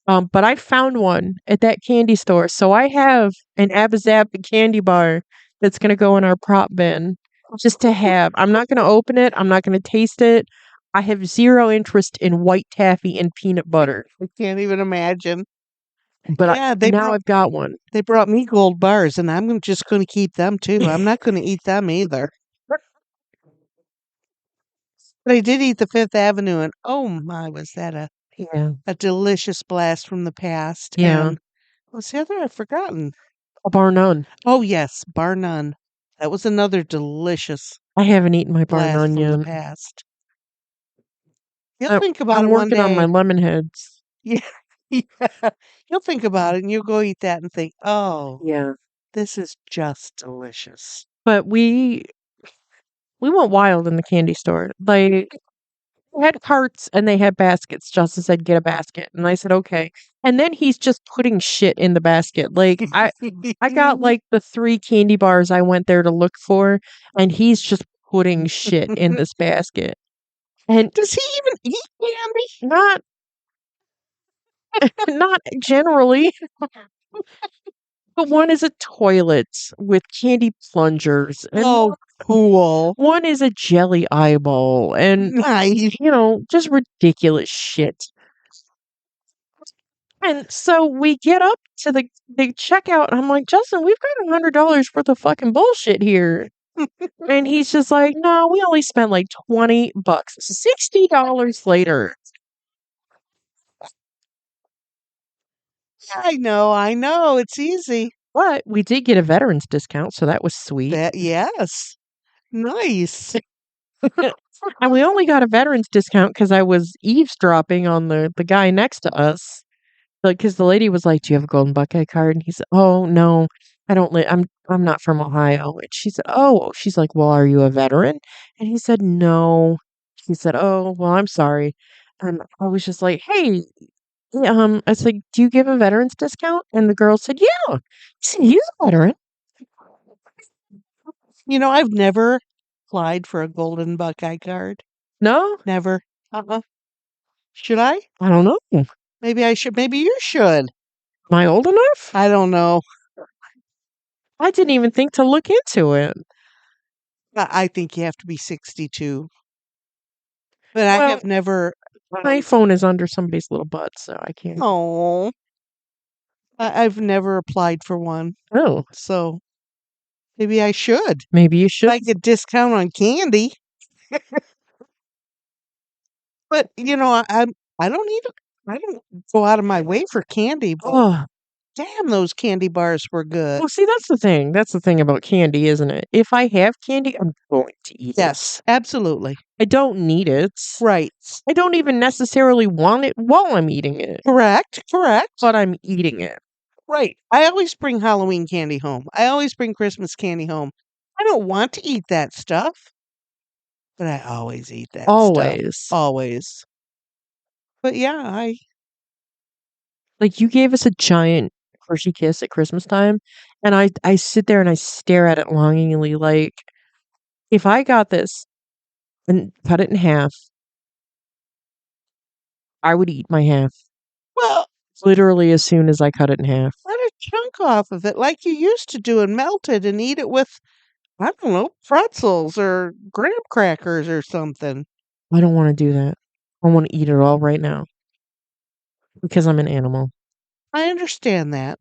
but I found one at that candy store. So I have an Abba Zaba candy bar that's going to go in our prop bin just to have. I'm not going to open it. I'm not going to taste it. I have zero interest in white taffy and peanut butter, I can't even imagine. but Yeah, now I've got one. they brought me gold bars, and I'm just going to keep them too. I'm not going to eat them either. But I did eat the Fifth Avenue, and oh my, was that Yeah, a delicious blast from the past. yeah, And what's the other? I've forgotten. a bar none. Oh, yes, bar none. That was another delicious I haven't eaten my bar blast none from the yet. past. You'll think about I'm it one working on my day. lemon heads. Yeah. Yeah. You'll think about it and you'll go eat that and think, oh, Yeah, this is just delicious. but we went wild in the candy store. Like they had carts and they had baskets. Justin said, "Get a basket," and I said, "Okay." And then he's just putting shit in the basket. Like I got like the 3 candy bars I went there to look for, and he's just putting shit in this basket. And Does he even eat candy? not not generally, but one is a toilet with candy plungers, and Oh, cool. one is a jelly eyeball, and Nice. just ridiculous shit. And so we get up to the checkout, and I'm like, Justin, we've got $100 worth of fucking bullshit here. And he's just like, no, we only spent like $20. $60 later. I know. It's easy. But we did get a veterans discount, so that was sweet. That yes. Nice. And we only got a veterans discount because I was eavesdropping on the guy next to us. Like, because the lady was like, "Do you have a Golden Buckeye card?" And he said, "Oh no, I don't. I'm not from Ohio." And she said, "Oh." She's like, "Well, are you a veteran?" And he said, "No." She said, "Oh, well, I'm sorry." And I was just like, "Hey, yeah, I was like, do you give a veterans discount?" And the girl said, "Yeah." I said, "He's a veteran." I've never applied for a Golden Buckeye card. No? Never. Should I? I don't know. Maybe I should. Maybe you should. Am I old enough? I don't know. I didn't even think to look into it. I think you have to be 62. But I Well, have never. my phone is under somebody's little butt, so I can't. Oh, I've never applied for one. Oh, So maybe I should. maybe you If should. I get discount on candy. But I don't need. I don't go out of my way for candy. But Oh, damn, those candy bars were good. well, see, that's the thing. That's the thing about candy, isn't it? If I have candy, I'm going to eat it. Yes, absolutely. I don't need it. Right. I don't even necessarily want it while I'm eating it, Correct. Correct. but I'm eating it. Right. I always bring Halloween candy home. I always bring Christmas candy home. I don't want to eat that stuff, but I always eat that stuff. Always. Always. But yeah, Like, you gave us a giant Hershey Kiss at Christmas time, and I sit there and I stare at it longingly, like, if I got this and cut it in half, I would eat my half well, literally as soon as I cut it in half. cut a chunk off of it like you used to do and melt it and eat it with, I don't know, pretzels or graham crackers or something. I don't want to do that. I want to eat it all right now because I'm an animal. I understand that.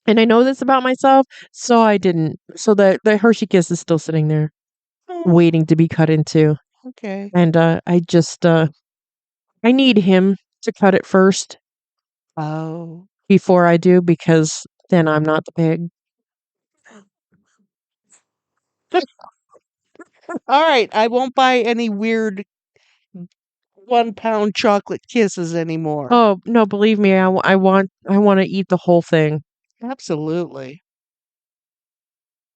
And I know this about myself, so I didn't. So the Hershey Kiss is still sitting there Oh, waiting to be cut into. okay. And I need him to cut it first Oh. before I do because then I'm not the pig. All right. I won't buy any weird 1 pound chocolate kisses anymore. Oh, no, believe me, I want to eat the whole thing. Absolutely.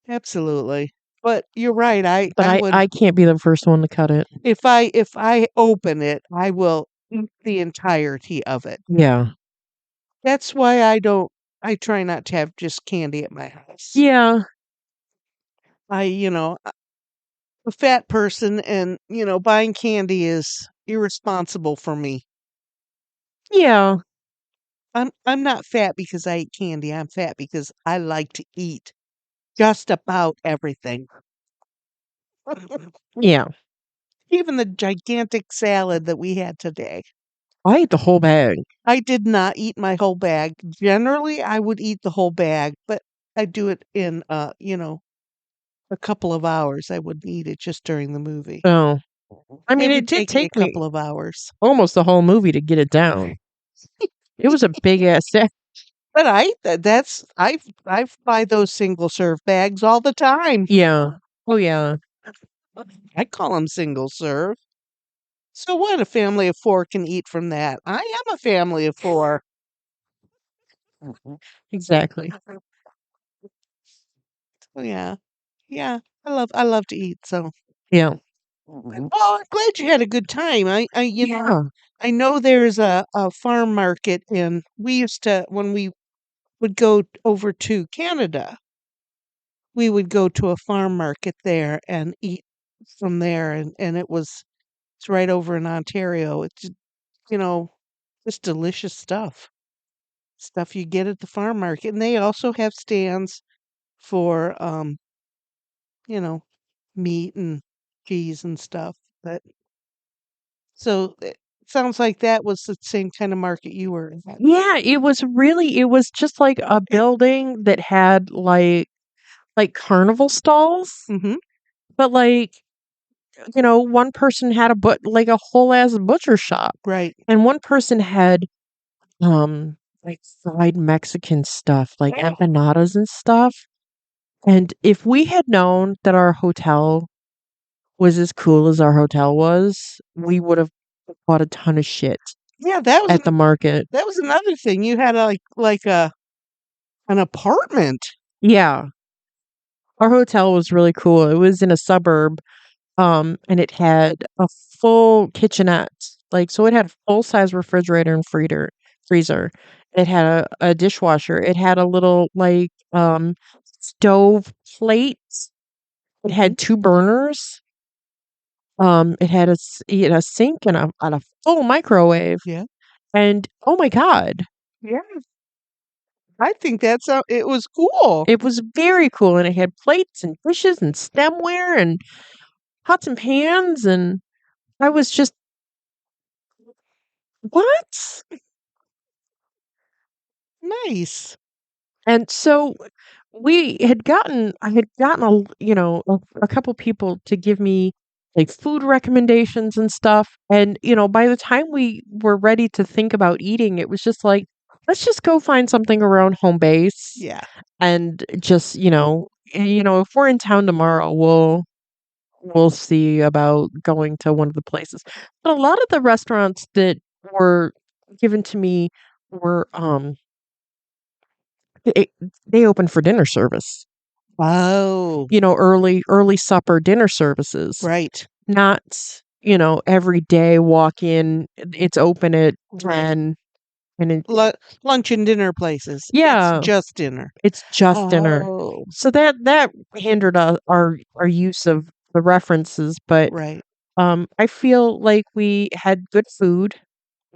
Absolutely. But you're right. But I would I can't be the first one to cut it. if I open it, I will eat the entirety of it. Yeah. That's why I try not to have just candy at my house. Yeah. A fat person and, buying candy is irresponsible for me. Yeah. I'm not fat because I eat candy. I'm fat because I like to eat just about everything. Yeah. Even the gigantic salad that we had today. I ate the whole bag. I did not eat my whole bag. Generally, I would eat the whole bag, but I do it in, a couple of hours. I wouldn't eat it just during the movie. Oh. I mean, It it would did take me a take me couple of hours. almost the whole movie to get it down. It was a big ass set. But I buy those single serve bags all the time. Yeah. Oh yeah. I call them single serve. So what? A family of 4 can eat from that. I am a family of 4. Exactly. Oh yeah. Yeah. I love to eat, so Yeah. well, I'm glad you had a good time. Yeah. I know there's a farm market in we used to when we would go over to Canada, we would go to a farm market there and eat from there and it's right over in Ontario. It's you know, just delicious stuff. Stuff you get at the farm market. And they also have stands for you know, meat and cheese and stuff. But so it sounds like that was the same kind of market you were at. Yeah, it was just like a building that had like carnival stalls, Mhm. but like, one person had like a whole ass butcher shop, Right. and one person had like fried Mexican stuff, like empanadas and stuff. And if we had known that our hotel was as cool as our hotel was, we would have bought a ton of shit Yeah, at the market. that was another thing. You had like a an apartment. Yeah. Our hotel was really cool. It was in a suburb, and it had a full kitchenette. Like, so it had a full-size refrigerator and freezer. It had a dishwasher. It had a little, like, stove plate It Mhm. had 2 burners. It had a sink and a full microwave, Yeah. and, oh my god, Yeah. I think that's it was cool. it was very cool, and it had plates and dishes and stemware and pots and pans, and I was just, "What?" Nice. And so I had gotten a couple people to give me like food recommendations and stuff. And, by the time we were ready to think about eating, it was just like, let's just go find something around home base Yeah. and just, if we're in town tomorrow, we'll see about going to one of the places. But a lot of the restaurants that were given to me were they they open for dinner service. Oh, Early supper dinner services, right. not, every day walk in, it's open at Right. 10 and it Lu lunch and dinner places. It's yeah, just dinner. it's just dinner. Oh, So that hindered our use of the references, but, right. I feel like we had good food.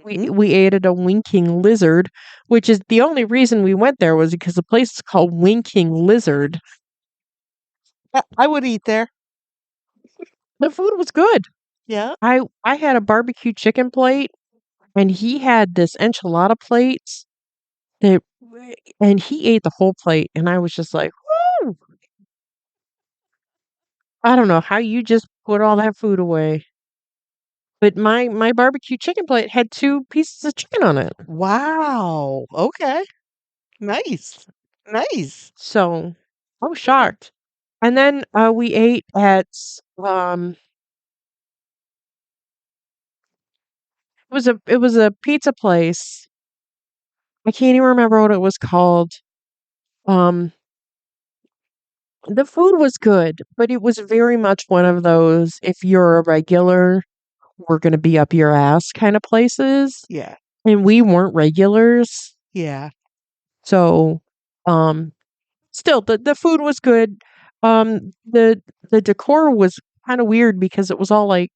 We Mhm. we ate at a Winking Lizard, which is the only reason we went there was because the place is called Winking Lizard. I would eat there. The food was good. Yeah. I had a barbecue chicken plate, and he had this enchilada plate that and he ate the whole plate, and I was just like, "Woo!" I don't know how you just put all that food away, but my barbecue chicken plate had 2 pieces of chicken on it. Wow. Okay. Nice. Nice. So, I was shocked. And then, we ate at, um it was a pizza place. I can't even remember what it was called. Um, the food was good, but it was very much one of those, if you're a regular, we're gonna be up your ass kinda places, Yeah. and we weren't regulars. Yeah. So, um, still, the food was good. The decor was kinda weird because it was all, like,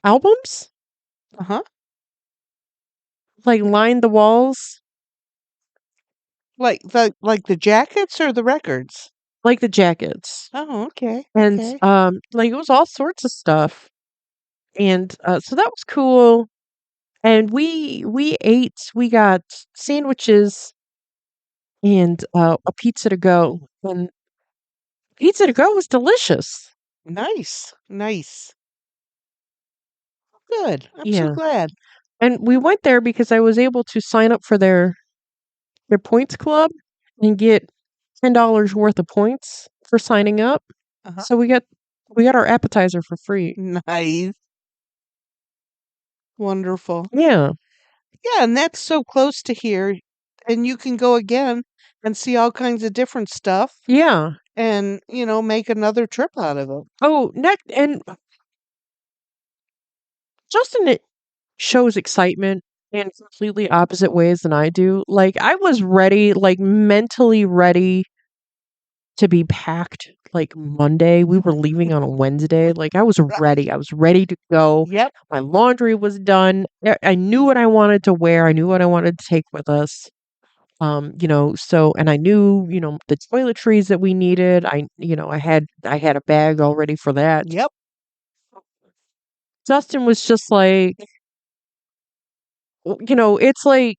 albums, Uh-huh. like, lined the walls, Like the jackets or the records? like the jackets, Oh, okay. and, Okay. like, it was all sorts of stuff, and, so that was cool, and we got sandwiches and, a pizza to go, and pizza to go was delicious. Nice. Nice. Good. I'm so Yeah, glad. and we went there because I was able to sign up for their points club and get $10 worth of points for signing up. Uh-huh. So we got our appetizer for free. Nice. Wonderful. Yeah. Yeah, and that's so close to here, and you can go again and see all kinds of different stuff Yeah. and, make another trip out of it. Oh, next and Justin it shows excitement in completely opposite ways than I do. Like I was ready, like mentally ready to be packed like Monday. We were leaving on a Wednesday. Like I was Right. ready. I was ready to go. Yep. My laundry was done. I knew what I wanted to wear. I knew what I wanted to take with us. And I knew, the toiletries that we needed. I had a bag all ready for that. Yep. Justin was just like, it's like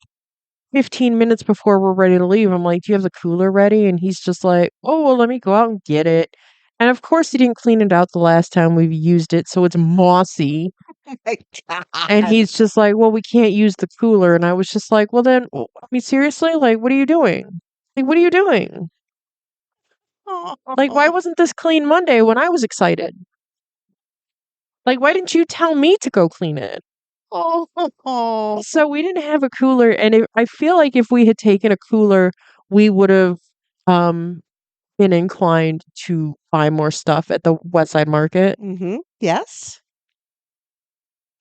15 minutes before we're ready to leave. I'm like, "Do you have the cooler ready?" And he's just like, "Oh, well, let me go out and get it." And of course, he didn't clean it out the last time we used it, so it's mossy. My And God. he's just like, "Well, we can't use the cooler." And I was just like, "Well, then, I mean, seriously, like, what are you doing? Like, what are you doing? Like, why wasn't this clean Monday when I was excited? Like, why didn't you tell me to go clean it?" Oh. So we didn't have a cooler, and I feel like if we had taken a cooler, we would have um been inclined to buy more stuff at the West Side Market. Mhm. Yes.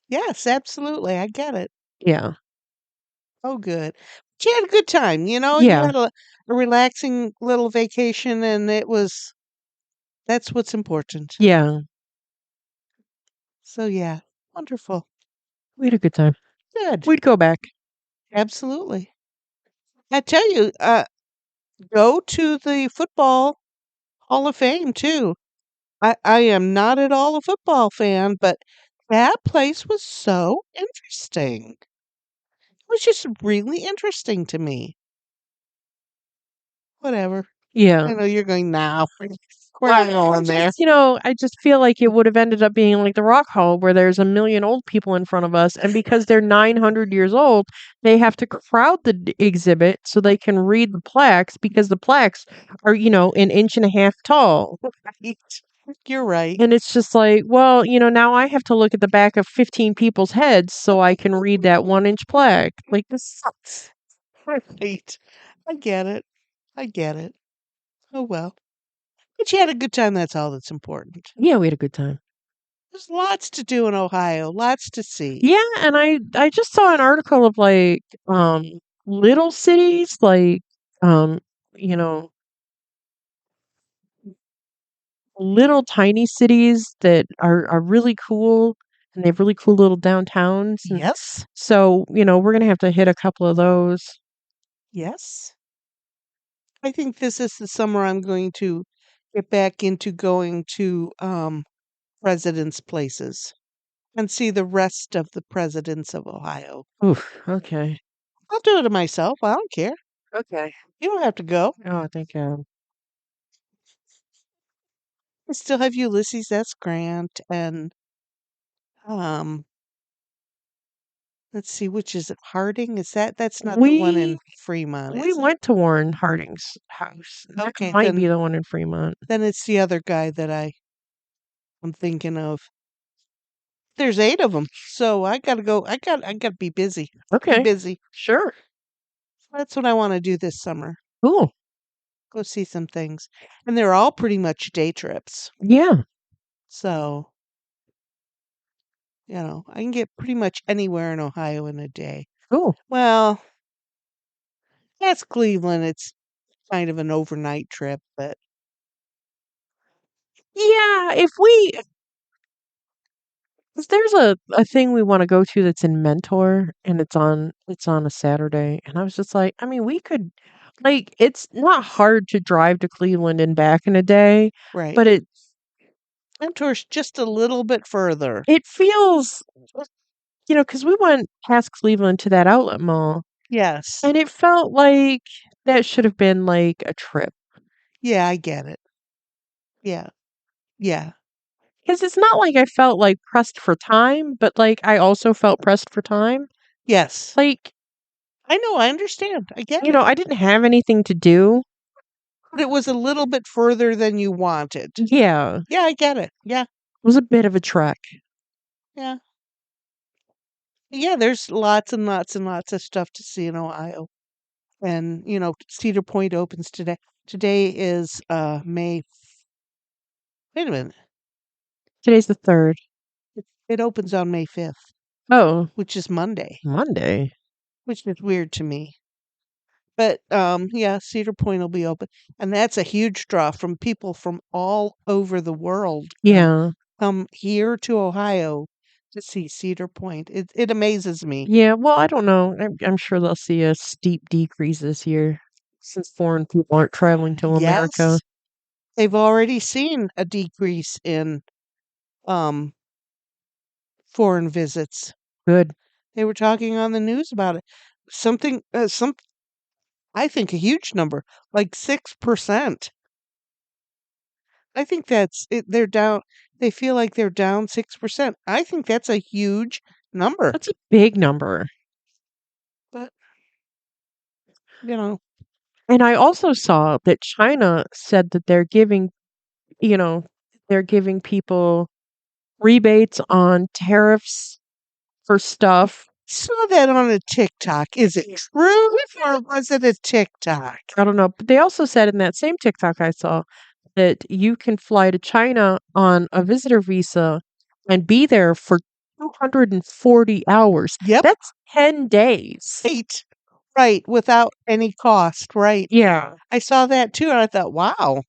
Yes, absolutely. I get it. Yeah. Oh, good. But you had a good time, you Yeah. had a relaxing little vacation, and it was That's what's important. Yeah, So, yeah, wonderful. we had a good time. Good. We'd go back. Absolutely. I tell you, go to the Football Hall of Fame too. I am not at all a football fan, but that place was so interesting. It was just really interesting to me. Whatever. Yeah. I know you're going now. We're not I going there. just, I just feel like it would have ended up being like the Rock Hall, where there's a million old people in front of us, and because they're 900 years old, they have to crowd the exhibit so they can read the plaques because the plaques are, an inch and a half tall. Right. You're right. And it's just like, well, now I have to look at the back of 15 people's heads so I can read that 1 inch plaque. Like, this sucks. Right. I get it. I get it. Oh well. But you had a good time, that's all that's important. Yeah, we had a good time. There's lots to do in Ohio, lots to see. Yeah, and I just saw an article of like little cities like um you know little tiny cities that are really cool, and they have really cool little downtowns, and Yes. so we're going to have to hit a couple of those. Yes. I think this is the summer I'm going to get back into going to presidents' places and see the rest of the presidents of Ohio. Oof, okay. I'll do it myself. I don't care. Okay. You don't have to go. Oh, thank God. I still have Ulysses S. Grant and um let's see, which is it? Harding? Is that's not the one in We Fremont, we is it? went to Warren Harding's house. That Okay, might be the one in Fremont. then it's the other guy that I'm thinking of. There's 8 of them, so I gotta go. I gotta be busy. Be Okay. busy. Sure. That's what I want to do this summer. Cool. Go see some things, and they're all pretty much day trips. Yeah. So I can get pretty much anywhere in Ohio in a day. Cool. Well, that's Cleveland. It's kind of an overnight trip, but Yeah, if we 'cause there's a thing we wanna go to that's in Mentor, and it's on a Saturday, and I was just like, I mean, we could it's not hard to drive to Cleveland and back in a day, right. but Mentor's just a little bit further. it feels because we went past Cleveland to that outlet mall, Yes. and it felt like that should have been, like, a trip. Yeah, I get it. Yeah. Yeah. Because it's not like I felt, like, pressed for time, but, like, I also felt pressed for time. Yes. Like, I know, I understand. I get it. I didn't have anything to do. But it was a little bit further than you wanted. Yeah, it Yeah, I get it. Yeah. was a bit of a trek. Yeah. Yeah, there's lots and lots and lots of stuff to see in Ohio. And, Cedar Point opens today. Today is May. Wait a minute. Today's the 3rd. It opens on May 5th, Oh, which is Monday, Monday. which is weird to me. But yeah, Cedar Point will be open, and that's a huge draw from people from all over the world. Yeah. Come here to Ohio to see Cedar Point. It amazes me. Yeah, well, I don't know. I'm sure they'll see a steep decrease this year since foreign people aren't traveling to America. Yes, they've already seen a decrease in um foreign visits. Good. They were talking on the news about it. Something, I think a huge number, like 6%. I think that's it. They're down. They feel like they're down 6%. I think that's a huge number. That's a big number. But, you know, And I also saw that China said that you know, they're giving people rebates on tariffs for stuff. saw that on a TikTok. Is it true or was it a TikTok? I don't know, but they also said in that same TikTok I saw that you can fly to China on a visitor visa and be there for 240 hours. Yep. That's 10 days. Right. Right. Without any cost. Right. Yeah. I saw that too. And I thought, wow.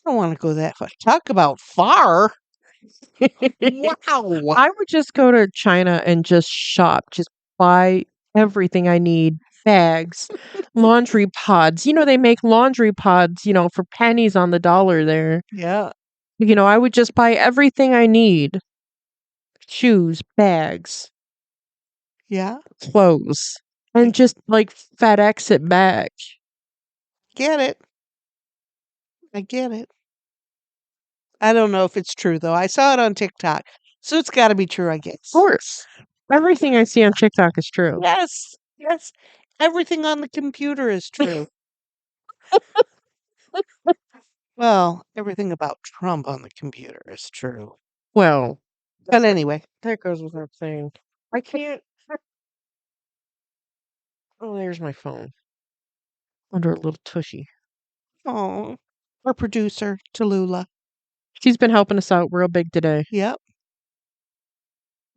don't want to go that far. Talk about far. Wow. I would just go to China and just shop, just buy everything I need. Bags, laundry pods. They make laundry pods, for pennies on the dollar there. Yeah. I would just buy everything I need. Shoes, bags, Yeah. clothes, I and just like FedEx it back. get it. I get it. I don't know if it's true though. I saw it on TikTok. So it's got to be true, I Of guess. course. Everything I see on TikTok is true. Yes. Yes. Everything on the computer is true. Well, everything about Trump on the computer is true. Well, But anyway, that goes without saying. I can't. Oh, there's my phone. Under a little tushy. oh, our producer, Tallulah. She's been helping us out real big today. Yep.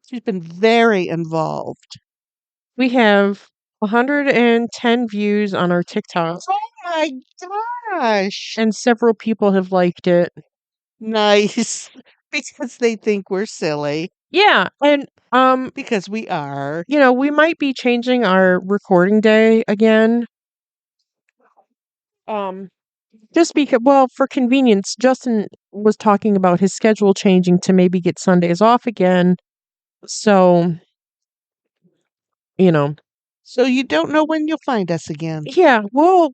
She's been very involved. We have 110 views on our TikTok, Oh my gosh. and several people have liked it. Nice. Because they think we're silly. Yeah, and Because we are. we might be changing our recording day again. Um, just because, well, for convenience, Justin was talking about his schedule changing to maybe get Sundays off again. So, you know, So you don't know when you'll find us again. yeah, well,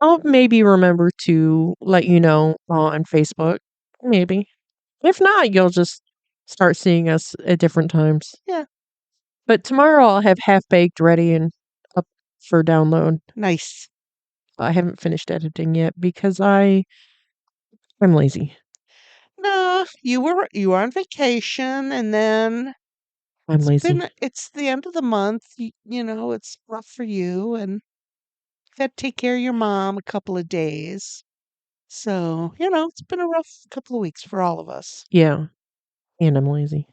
I'll maybe remember to let you know on Facebook. Maybe. If not, you'll just start seeing us at different times. Yeah. But tomorrow I'll have Half Baked ready and up for download. Nice. I haven't finished editing yet because I'm lazy. No, you were on vacation and then I'm lazy. it's the end of the month. It's rough for you and you had to take care of your mom a couple of days. So, it's been a rough couple of weeks for all of us. Yeah, and I'm lazy.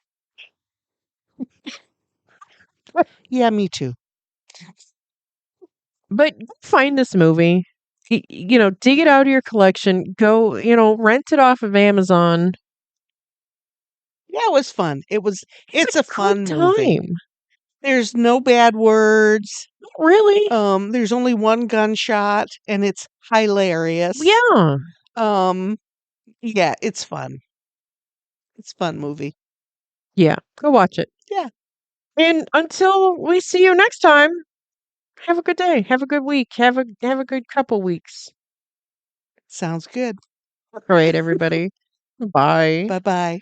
Yeah, me too. But find this movie. Dig it out of your collection. Go, rent it off of Amazon. Yeah, it was fun. It's a Good fun movie. time. There's no bad words. Really? There's only one gunshot and it's hilarious. Yeah. Um, yeah, it's fun. It's a fun movie. Yeah. Go watch it. Yeah, And until we see you next time, have a good day. Have a good week. Have a good couple weeks. sounds good. All right, everybody. Bye. Bye-bye.